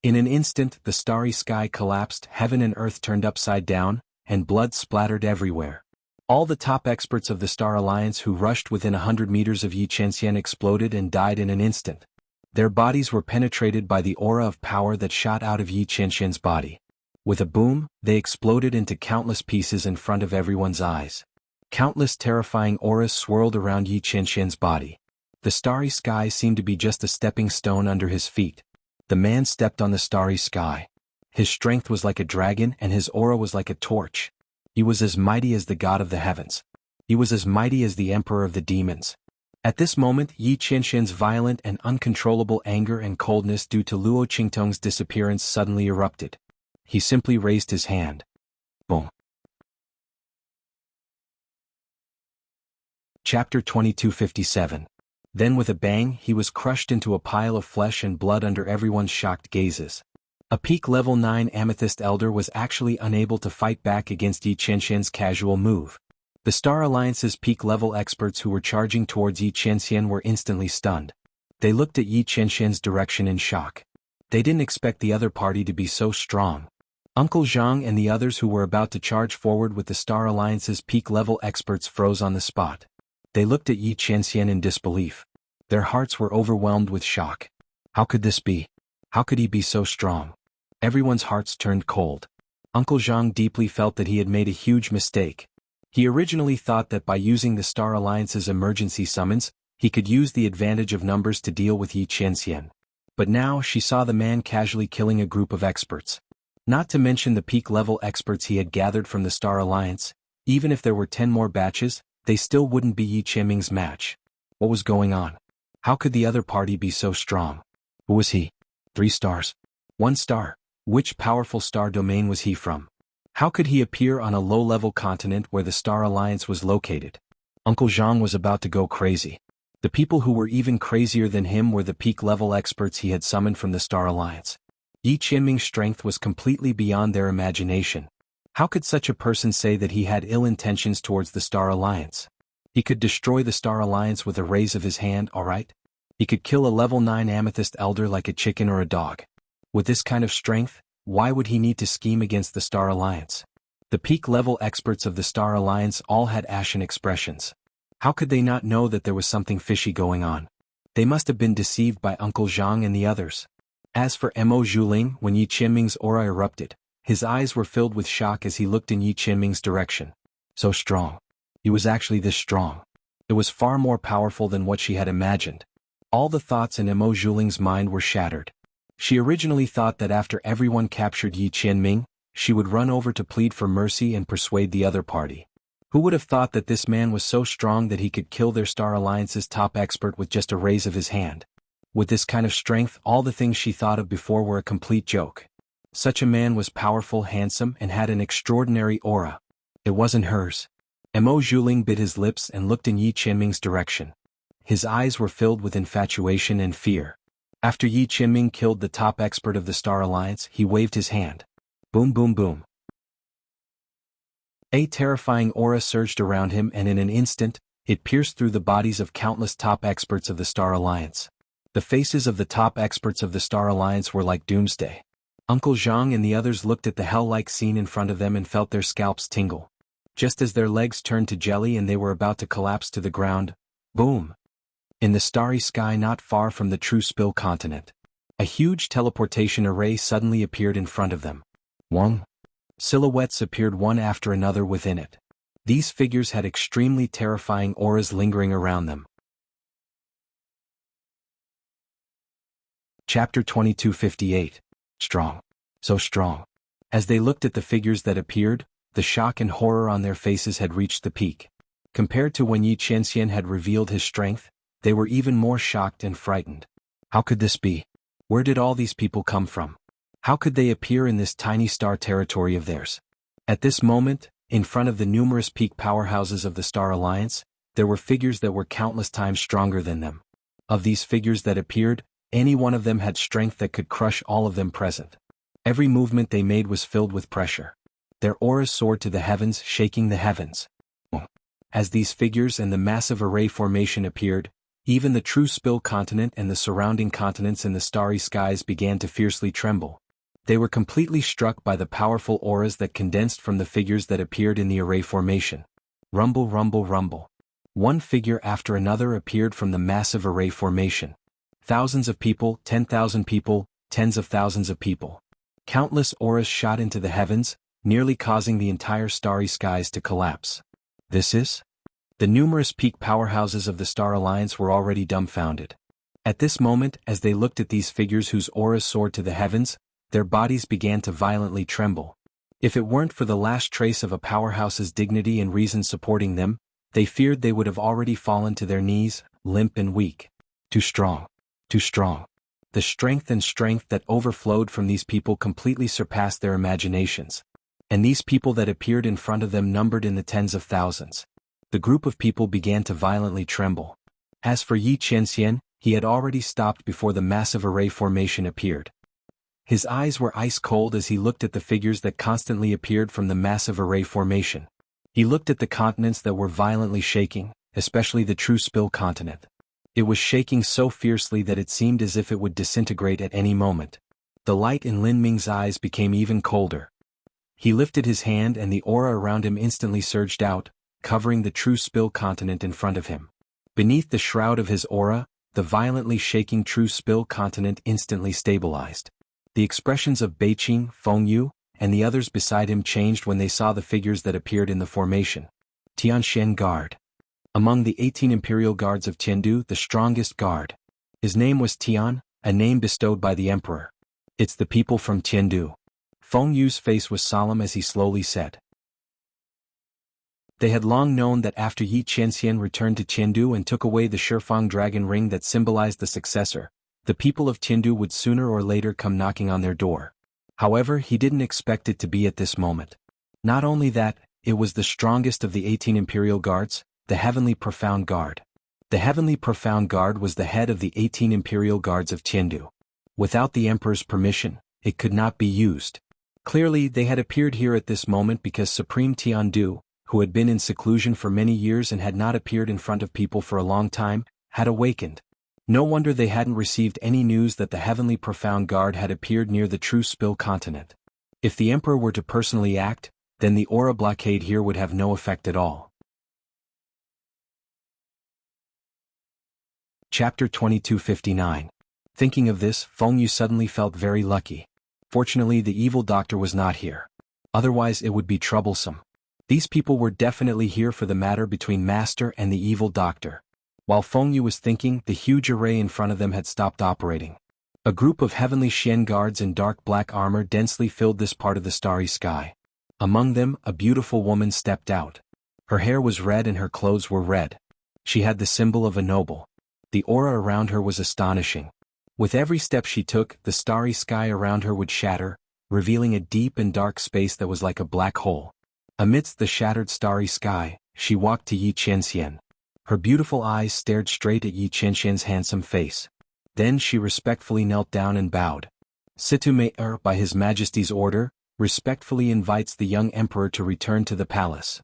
In an instant, the starry sky collapsed, heaven and earth turned upside down, and blood splattered everywhere. All the top experts of the Star Alliance who rushed within 100 meters of xianxia exploded and died in an instant. Their bodies were penetrated by the aura of power that shot out of xianxia's body. With a boom, they exploded into countless pieces in front of everyone's eyes. Countless terrifying auras swirled around xianxia's body. The starry sky seemed to be just a stepping stone under his feet. The man stepped on the starry sky. His strength was like a dragon and his aura was like a torch. He was as mighty as the god of the heavens. He was as mighty as the emperor of the demons. At this moment, xianxia's violent and uncontrollable anger and coldness due to Luo Qingtong's disappearance suddenly erupted. He simply raised his hand. Boom. Chapter 2257. Then with a bang, he was crushed into a pile of flesh and blood under everyone's shocked gazes. A peak level 9 Amethyst Elder was actually unable to fight back against xianxia's casual move. The Star Alliance's peak level experts who were charging towards xianxia were instantly stunned. They looked at xianxia's direction in shock. They didn't expect the other party to be so strong. Uncle Zhang and the others who were about to charge forward with the Star Alliance's peak level experts froze on the spot. They looked at xianxia in disbelief. Their hearts were overwhelmed with shock. How could this be? How could he be so strong? Everyone's hearts turned cold. Uncle Zhang deeply felt that he had made a huge mistake. He originally thought that by using the Star Alliance's emergency summons, he could use the advantage of numbers to deal with xianxia. But now she saw the man casually killing a group of experts. Not to mention the peak level experts he had gathered from the Star Alliance. Even if there were 10 more batches, they still wouldn't be Xianxia's match. What was going on? How could the other party be so strong? Who was he? 3 stars. 1 star. Which powerful star domain was he from? How could he appear on a low-level continent where the Star Alliance was located? Uncle Zhang was about to go crazy. The people who were even crazier than him were the peak-level experts he had summoned from the Star Alliance. Xianxia's strength was completely beyond their imagination. How could such a person say that he had ill intentions towards the Star Alliance? He could destroy the Star Alliance with a raise of his hand, alright? He could kill a level 9 Amethyst Elder like a chicken or a dog. With this kind of strength, why would he need to scheme against the Star Alliance? The peak-level experts of the Star Alliance all had ashen expressions. How could they not know that there was something fishy going on? They must have been deceived by Uncle Zhang and the others. As for Mo Zhuling, when Xianxia's aura erupted, his eyes were filled with shock as he looked in Xianxia's direction. So strong. He was actually this strong. It was far more powerful than what she had imagined. All the thoughts in Mo Zhuling's mind were shattered. She originally thought that after everyone captured Xianxia, she would run over to plead for mercy and persuade the other party. Who would have thought that this man was so strong that he could kill their Star Alliance's top expert with just a raise of his hand? With this kind of strength, all the things she thought of before were a complete joke. Such a man was powerful, handsome, and had an extraordinary aura. It wasn't hers. Mo Zhuling bit his lips and looked in Xianxia's direction. His eyes were filled with infatuation and fear. After Xianxia killed the top expert of the Star Alliance, he waved his hand. Boom boom boom. A terrifying aura surged around him and in an instant, it pierced through the bodies of countless top experts of the Star Alliance. The faces of the top experts of the Star Alliance were like doomsday. Uncle Zhang and the others looked at the hell-like scene in front of them and felt their scalps tingle. Just as their legs turned to jelly and they were about to collapse to the ground, boom! In the starry sky not far from the True Spill continent, a huge teleportation array suddenly appeared in front of them. Wong. Silhouettes appeared one after another within it. These figures had extremely terrifying auras lingering around them. Chapter 2258. Strong. So strong. As they looked at the figures that appeared, the shock and horror on their faces had reached the peak. Compared to when Xianxia had revealed his strength, they were even more shocked and frightened. How could this be? Where did all these people come from? How could they appear in this tiny star territory of theirs? At this moment, in front of the numerous peak powerhouses of the Star Alliance, there were figures that were countless times stronger than them. Of these figures that appeared, any one of them had strength that could crush all of them present. Every movement they made was filled with pressure. Their auras soared to the heavens, shaking the heavens. As these figures and the massive array formation appeared, even the true Spill continent and the surrounding continents in the starry skies began to fiercely tremble. They were completely struck by the powerful auras that condensed from the figures that appeared in the array formation. Rumble, rumble, rumble. One figure after another appeared from the massive array formation. Thousands of people, 10,000 people, tens of thousands of people. Countless auras shot into the heavens, nearly causing the entire starry skies to collapse. This is? The numerous peak powerhouses of the Star Alliance were already dumbfounded. At this moment, as they looked at these figures whose auras soared to the heavens, their bodies began to violently tremble. If it weren't for the last trace of a powerhouse's dignity and reason supporting them, they feared they would have already fallen to their knees, limp and weak. Too strong. Too strong. The strength that overflowed from these people completely surpassed their imaginations. And these people that appeared in front of them numbered in the tens of thousands. The group of people began to violently tremble. As for xianxia, he had already stopped before the massive array formation appeared. His eyes were ice cold as he looked at the figures that constantly appeared from the massive array formation. He looked at the continents that were violently shaking, especially the true Spill continent. It was shaking so fiercely that it seemed as if it would disintegrate at any moment. The light in Lin Ming's eyes became even colder. He lifted his hand and the aura around him instantly surged out, covering the true Spill continent in front of him. Beneath the shroud of his aura, the violently shaking true Spill continent instantly stabilized. The expressions of Beiqing, Fengyu, and the others beside him changed when they saw the figures that appeared in the formation. Tianshan Guard. Among the 18 imperial guards of Tiandu, the strongest guard. His name was Tian, a name bestowed by the emperor. It's the people from Tiandu. Fengyu's face was solemn as he slowly said. They had long known that after Yi Qianxian returned to Tiandu and took away the Shifang dragon ring that symbolized the successor, the people of Tiandu would sooner or later come knocking on their door. However, he didn't expect it to be at this moment. Not only that, it was the strongest of the 18 imperial guards, the Heavenly Profound Guard. The Heavenly Profound Guard was the head of the 18 imperial guards of Tiandu. Without the emperor's permission, it could not be used. Clearly, they had appeared here at this moment because Supreme Tiandu, who had been in seclusion for many years and had not appeared in front of people for a long time, had awakened. No wonder they hadn't received any news that the Heavenly Profound Guard had appeared near the true Spill continent. If the emperor were to personally act, then the aura blockade here would have no effect at all. Chapter 2259. Thinking of this, Fengyu suddenly felt very lucky. Fortunately, the evil doctor was not here. Otherwise it would be troublesome. These people were definitely here for the matter between Master and the evil doctor. While Fengyu was thinking, the huge array in front of them had stopped operating. A group of heavenly Xian guards in dark black armor densely filled this part of the starry sky. Among them, a beautiful woman stepped out. Her hair was red and her clothes were red. She had the symbol of a noble. The aura around her was astonishing. With every step she took, the starry sky around her would shatter, revealing a deep and dark space that was like a black hole. Amidst the shattered starry sky, she walked to Yi Qianxian. Her beautiful eyes stared straight at Yi Qianxian's handsome face. Then she respectfully knelt down and bowed. Situ-Mei-er, by His Majesty's order, respectfully invites the young emperor to return to the palace.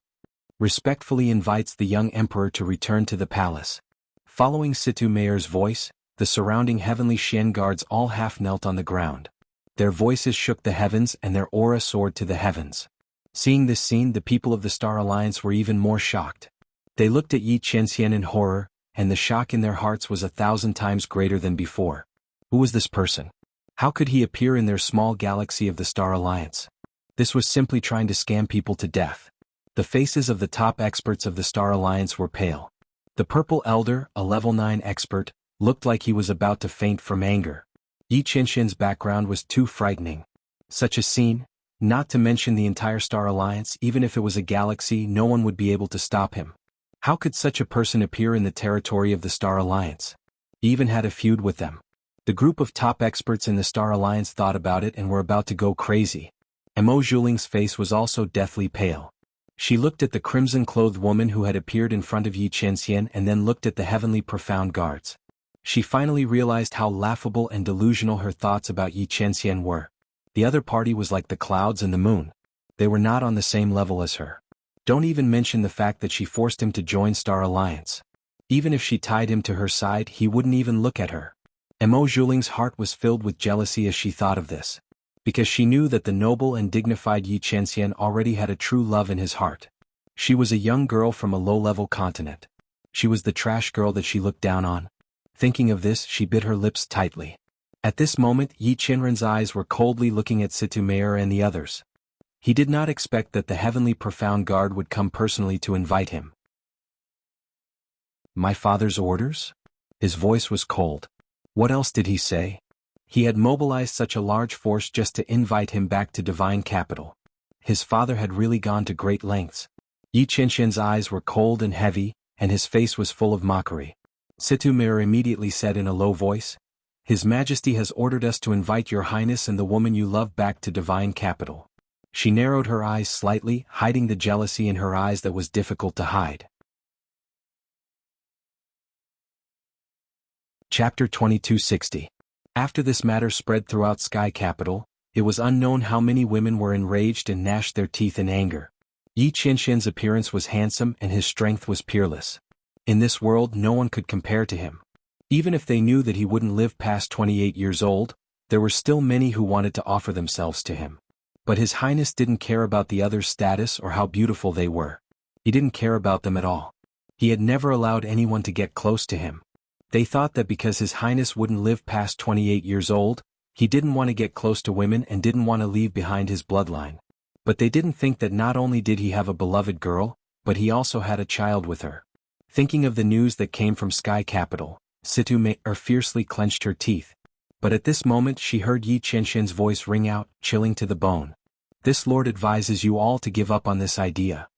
Respectfully invites the young emperor to return to the palace. Following Situ-Mei-er's voice, the surrounding heavenly Xian guards all half knelt on the ground. Their voices shook the heavens and their aura soared to the heavens. Seeing this scene, the people of the Star Alliance were even more shocked. They looked at Yi Qianxian in horror, and the shock in their hearts was 1,000 times greater than before. Who was this person? How could he appear in their small galaxy of the Star Alliance? This was simply trying to scam people to death. The faces of the top experts of the Star Alliance were pale. The Purple Elder, a level 9 expert, looked like he was about to faint from anger. Yi Qianxian's background was too frightening. Such a scene, not to mention the entire Star Alliance, even if it was a galaxy, no one would be able to stop him. How could such a person appear in the territory of the Star Alliance? He even had a feud with them. The group of top experts in the Star Alliance thought about it and were about to go crazy. Mo Zhuling's face was also deathly pale. She looked at the crimson-clothed woman who had appeared in front of Yi Qianxian and then looked at the heavenly profound guards. She finally realized how laughable and delusional her thoughts about Yi Qianxian were. The other party was like the clouds and the moon. They were not on the same level as her. Don't even mention the fact that she forced him to join Star Alliance. Even if she tied him to her side, he wouldn't even look at her. Mo Zhuling's heart was filled with jealousy as she thought of this. Because she knew that the noble and dignified Yi Qianxian already had a true love in his heart. She was a young girl from a low-level continent. She was the trash girl that she looked down on. Thinking of this, she bit her lips tightly. At this moment, Yi Qianren's eyes were coldly looking at Situ Mayer and the others. He did not expect that the heavenly profound guard would come personally to invite him. My father's orders? His voice was cold. What else did he say? He had mobilized such a large force just to invite him back to divine capital. His father had really gone to great lengths. Yi Qianxian's eyes were cold and heavy, and his face was full of mockery. Situ Mayer immediately said in a low voice, His Majesty has ordered us to invite your highness and the woman you love back to divine capital. She narrowed her eyes slightly, hiding the jealousy in her eyes that was difficult to hide. Chapter 2260. After this matter spread throughout Sky Capital, it was unknown how many women were enraged and gnashed their teeth in anger. Yi Qianxian's appearance was handsome and his strength was peerless. In this world no one could compare to him. Even if they knew that he wouldn't live past 28 years old, there were still many who wanted to offer themselves to him. But His Highness didn't care about the others' status or how beautiful they were. He didn't care about them at all. He had never allowed anyone to get close to him. They thought that because His Highness wouldn't live past 28 years old, he didn't want to get close to women and didn't want to leave behind his bloodline. But they didn't think that not only did he have a beloved girl, but he also had a child with her. Thinking of the news that came from Sky Capital, Situ Mayer fiercely clenched her teeth. But at this moment she heard Yi Qianxian's voice ring out, chilling to the bone. This lord advises you all to give up on this idea.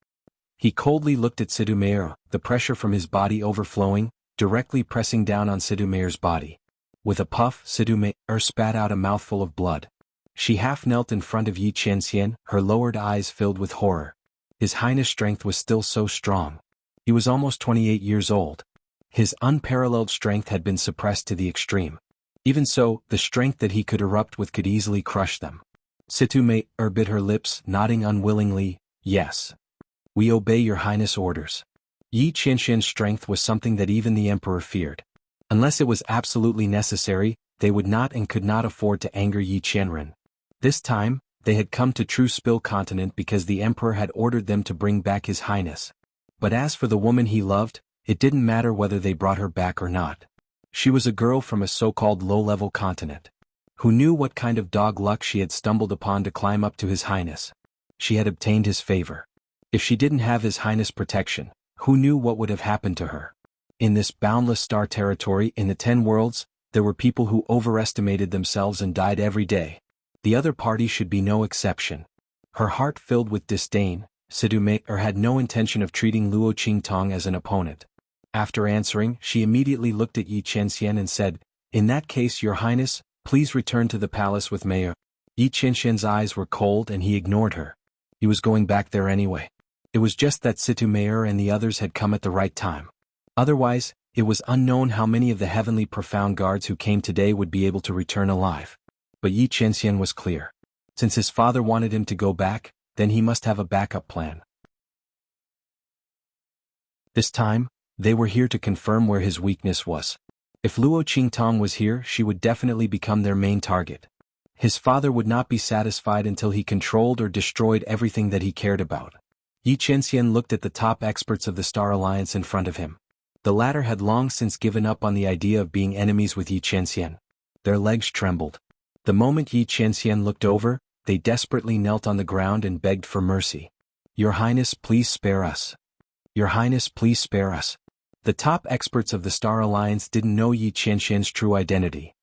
He coldly looked at Situ Mayer, the pressure from his body overflowing, directly pressing down on Situ Mayer's body. With a puff, Situ Mayer spat out a mouthful of blood. She half knelt in front of Yi Qianxian, her lowered eyes filled with horror. His Highness' strength was still so strong. He was almost 28 years old. His unparalleled strength had been suppressed to the extreme. Even so, the strength that he could erupt with could easily crush them. Situ Mayer bit her lips, nodding unwillingly, Yes. We obey your Highness' orders. Yi Qianxian's strength was something that even the Emperor feared. Unless it was absolutely necessary, they would not and could not afford to anger Yi Qianren. This time, they had come to True Spill Continent because the Emperor had ordered them to bring back His Highness. But as for the woman he loved, it didn't matter whether they brought her back or not. She was a girl from a so-called low-level continent. Who knew what kind of dog luck she had stumbled upon to climb up to His Highness? She had obtained his favor. If she didn't have His Highness' protection, who knew what would have happened to her? In this boundless star territory in the 10 worlds, there were people who overestimated themselves and died every day. The other party should be no exception. Her heart filled with disdain, Situ Mayer had no intention of treating Luo Qingtong as an opponent. After answering, she immediately looked at Yi Qianxian and said, In that case, Your Highness, please return to the palace with Mayer. Yi Qianxian's eyes were cold and he ignored her. He was going back there anyway. It was just that Situ Mayer and the others had come at the right time. Otherwise, it was unknown how many of the heavenly profound guards who came today would be able to return alive. But Yi Qianxian was clear. Since his father wanted him to go back, then he must have a backup plan. This time, they were here to confirm where his weakness was. If Luo Qingtong was here, she would definitely become their main target. His father would not be satisfied until he controlled or destroyed everything that he cared about. Yi Qianxian looked at the top experts of the Star Alliance in front of him. The latter had long since given up on the idea of being enemies with Yi Qianxian. Their legs trembled. The moment Yi Qianxian looked over, they desperately knelt on the ground and begged for mercy. Your Highness, please spare us. Your Highness, please spare us. The top experts of the Star Alliance didn't know Yi Qianxian's true identity.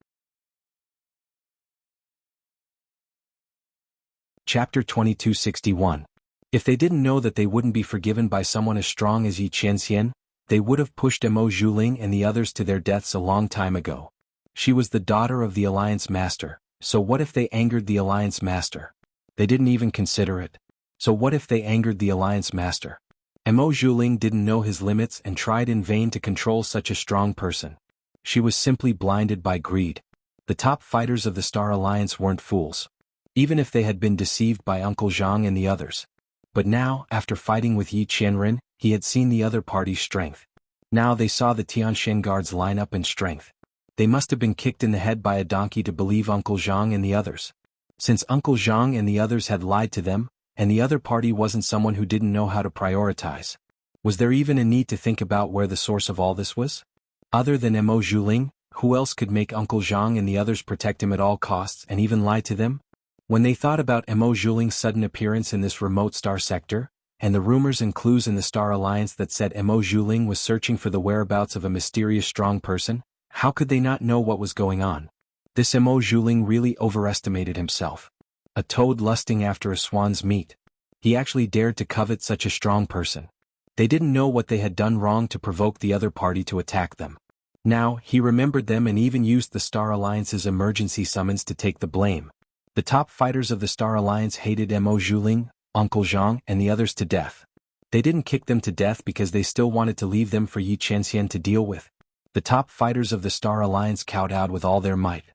Chapter 2261. If they didn't know that they wouldn't be forgiven by someone as strong as Yi Qianxian, they would have pushed Mo Zhuling and the others to their deaths a long time ago. She was the daughter of the Alliance Master, so what if they angered the Alliance Master? They didn't even consider it. So what if they angered the Alliance Master? Mo Zhuling didn't know his limits and tried in vain to control such a strong person. She was simply blinded by greed. The top fighters of the Star Alliance weren't fools. Even if they had been deceived by Uncle Zhang and the others. But now, after fighting with Yi Qianren, he had seen the other party's strength. Now they saw the Tianshan guards line up in strength. They must have been kicked in the head by a donkey to believe Uncle Zhang and the others. Since Uncle Zhang and the others had lied to them, and the other party wasn't someone who didn't know how to prioritize. Was there even a need to think about where the source of all this was? Other than Mo Zhuling, who else could make Uncle Zhang and the others protect him at all costs and even lie to them? When they thought about Mo Zhuling's sudden appearance in this remote star sector, and the rumors and clues in the Star Alliance that said Mo Zhuling was searching for the whereabouts of a mysterious strong person, how could they not know what was going on? This Mo Zhuling really overestimated himself. A toad lusting after a swan's meat. He actually dared to covet such a strong person. They didn't know what they had done wrong to provoke the other party to attack them. Now, he remembered them and even used the Star Alliance's emergency summons to take the blame. The top fighters of the Star Alliance hated Mo Zhuling, Uncle Zhang, and the others to death. They didn't kick them to death because they still wanted to leave them for Yi Qianxian to deal with. The top fighters of the Star Alliance kowtowed with all their might.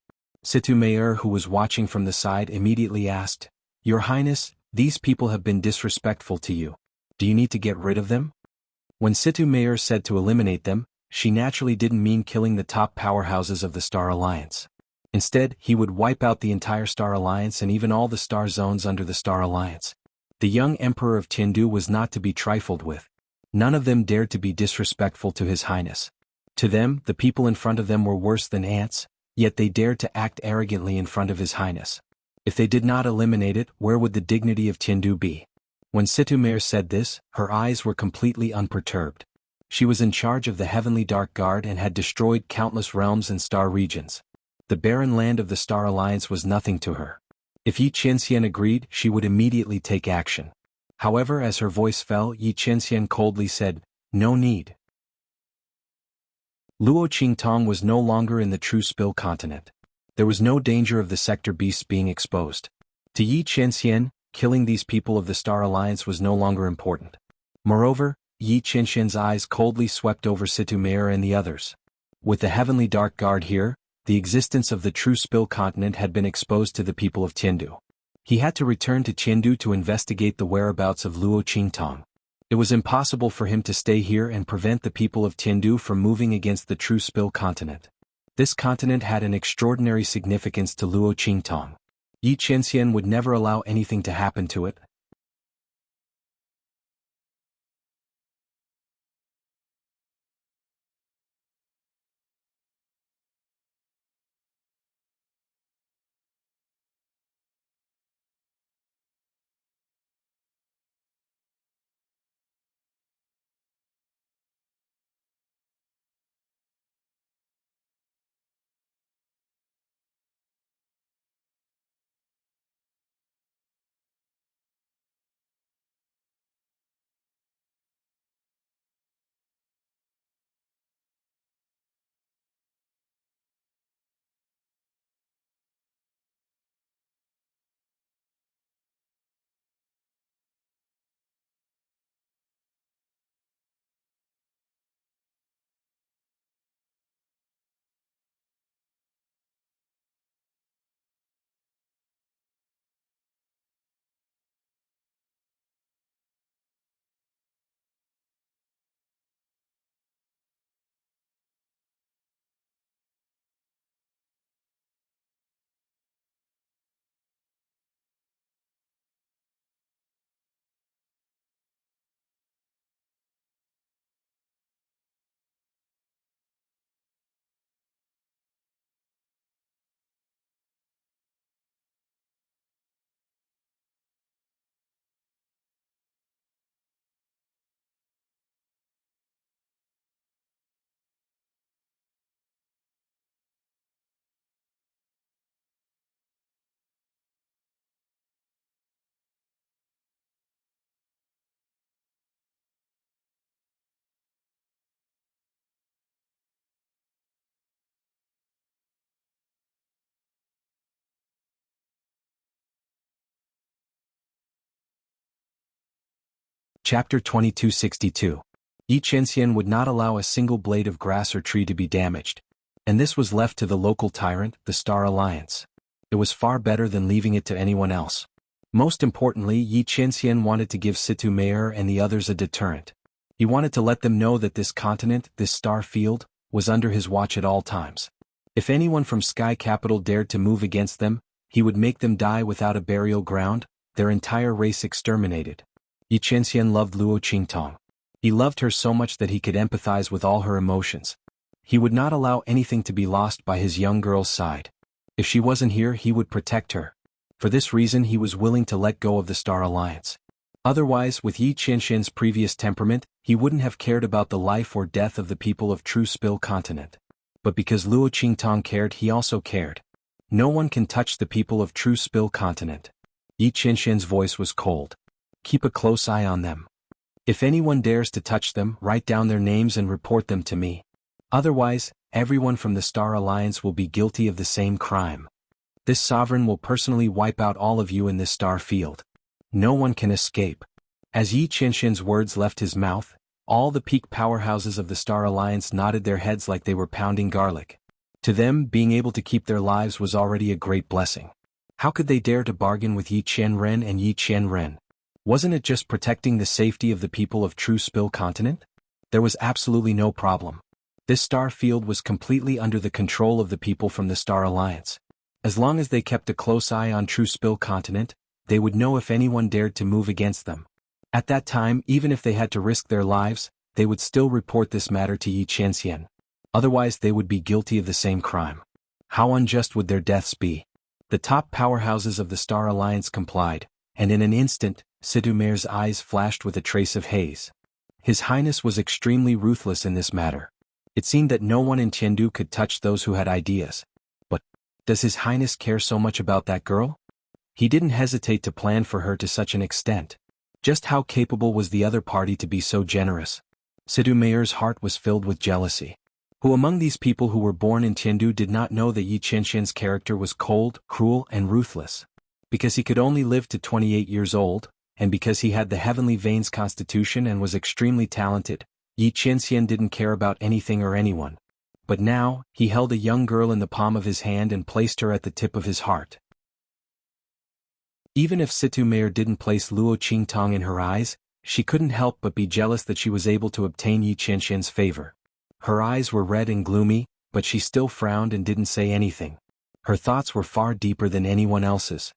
Situ Mayer, who was watching from the side, immediately asked, "Your Highness, these people have been disrespectful to you. Do you need to get rid of them?" When Situ Mayer said to eliminate them, she naturally didn't mean killing the top powerhouses of the Star Alliance. Instead, he would wipe out the entire Star Alliance and even all the star zones under the Star Alliance. The young Emperor of Tiandu was not to be trifled with. None of them dared to be disrespectful to His Highness. To them, the people in front of them were worse than ants, yet they dared to act arrogantly in front of His Highness. If they did not eliminate it, where would the dignity of Tiandu be? When Situmer said this, her eyes were completely unperturbed. She was in charge of the Heavenly Dark Guard and had destroyed countless realms and star regions. The barren land of the Star Alliance was nothing to her. If Yi Qianxian agreed, she would immediately take action. However, as her voice fell, Yi Qianxian coldly said, "No need." Luo Qingtong was no longer in the True Spill continent. There was no danger of the sector beasts being exposed. To Yi Qianxian, killing these people of the Star Alliance was no longer important. Moreover, Yi Qianxian's eyes coldly swept over Situmer and the others. With the Heavenly Dark Guard here, the existence of the True Spill continent had been exposed to the people of Tiandu. He had to return to Tiandu to investigate the whereabouts of Luo Qingtong. It was impossible for him to stay here and prevent the people of Tiandu from moving against the True Spill continent. This continent had an extraordinary significance to Luo Qingtong. Yi Qianxian would never allow anything to happen to it, Chapter 2262. Yi Qianxian would not allow a single blade of grass or tree to be damaged, and this was left to the local tyrant, the Star Alliance. It was far better than leaving it to anyone else. Most importantly, Yi Qianxian wanted to give Situ Mayer and the others a deterrent. He wanted to let them know that this continent, this star field, was under his watch at all times. If anyone from Sky Capital dared to move against them, he would make them die without a burial ground, their entire race exterminated. Yi Qianxian loved Luo Qingtong. He loved her so much that he could empathize with all her emotions. He would not allow anything to be lost by his young girl's side. If she wasn't here, he would protect her. For this reason, he was willing to let go of the Star Alliance. Otherwise, with Yi Qianxian's previous temperament, he wouldn't have cared about the life or death of the people of True Spill Continent. But because Luo Qingtong cared, he also cared. No one can touch the people of True Spill Continent. Yi Qianxian's voice was cold. Keep a close eye on them. If anyone dares to touch them, write down their names and report them to me. Otherwise, everyone from the Star Alliance will be guilty of the same crime. This sovereign will personally wipe out all of you in this star field. No one can escape. As Yi Qianxian's words left his mouth, all the peak powerhouses of the Star Alliance nodded their heads like they were pounding garlic. To them, being able to keep their lives was already a great blessing. How could they dare to bargain with Yi Qianren and Yi Qianren? Wasn't it just protecting the safety of the people of True Spill Continent? There was absolutely no problem. This star field was completely under the control of the people from the Star Alliance. As long as they kept a close eye on True Spill Continent, they would know if anyone dared to move against them. At that time, even if they had to risk their lives, they would still report this matter to Yi Qianxian. Otherwise, they would be guilty of the same crime. How unjust would their deaths be? The top powerhouses of the Star Alliance complied, and in an instant, Situ Mayer's eyes flashed with a trace of haze. His Highness was extremely ruthless in this matter. It seemed that no one in Tiandu could touch those who had ideas. But, does His Highness care so much about that girl? He didn't hesitate to plan for her to such an extent. Just how capable was the other party to be so generous? Situ Mayer's heart was filled with jealousy. Who among these people who were born in Tiandu did not know that Yi Qianxian's character was cold, cruel, and ruthless? Because he could only live to 28 years old, and because he had the heavenly veins constitution and was extremely talented, Yi Qianxian didn't care about anything or anyone. But now, he held a young girl in the palm of his hand and placed her at the tip of his heart. Even if Situ Mayer didn't place Luo Qingtong in her eyes, she couldn't help but be jealous that she was able to obtain Yi Qianxian's favor. Her eyes were red and gloomy, but she still frowned and didn't say anything. Her thoughts were far deeper than anyone else's.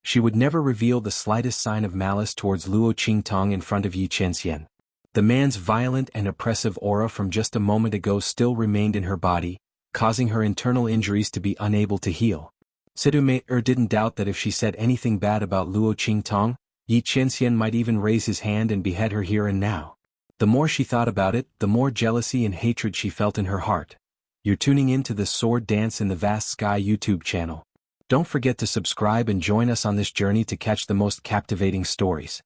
She would never reveal the slightest sign of malice towards Luo Qingtong in front of Yi Qianxian. The man's violent and oppressive aura from just a moment ago still remained in her body, causing her internal injuries to be unable to heal. Situ Mayer didn't doubt that if she said anything bad about Luo Qingtong, Yi Qianxian might even raise his hand and behead her here and now. The more she thought about it, the more jealousy and hatred she felt in her heart. You're tuning in to the Sword Dance in the Vast Sky YouTube channel. Don't forget to subscribe and join us on this journey to catch the most captivating stories.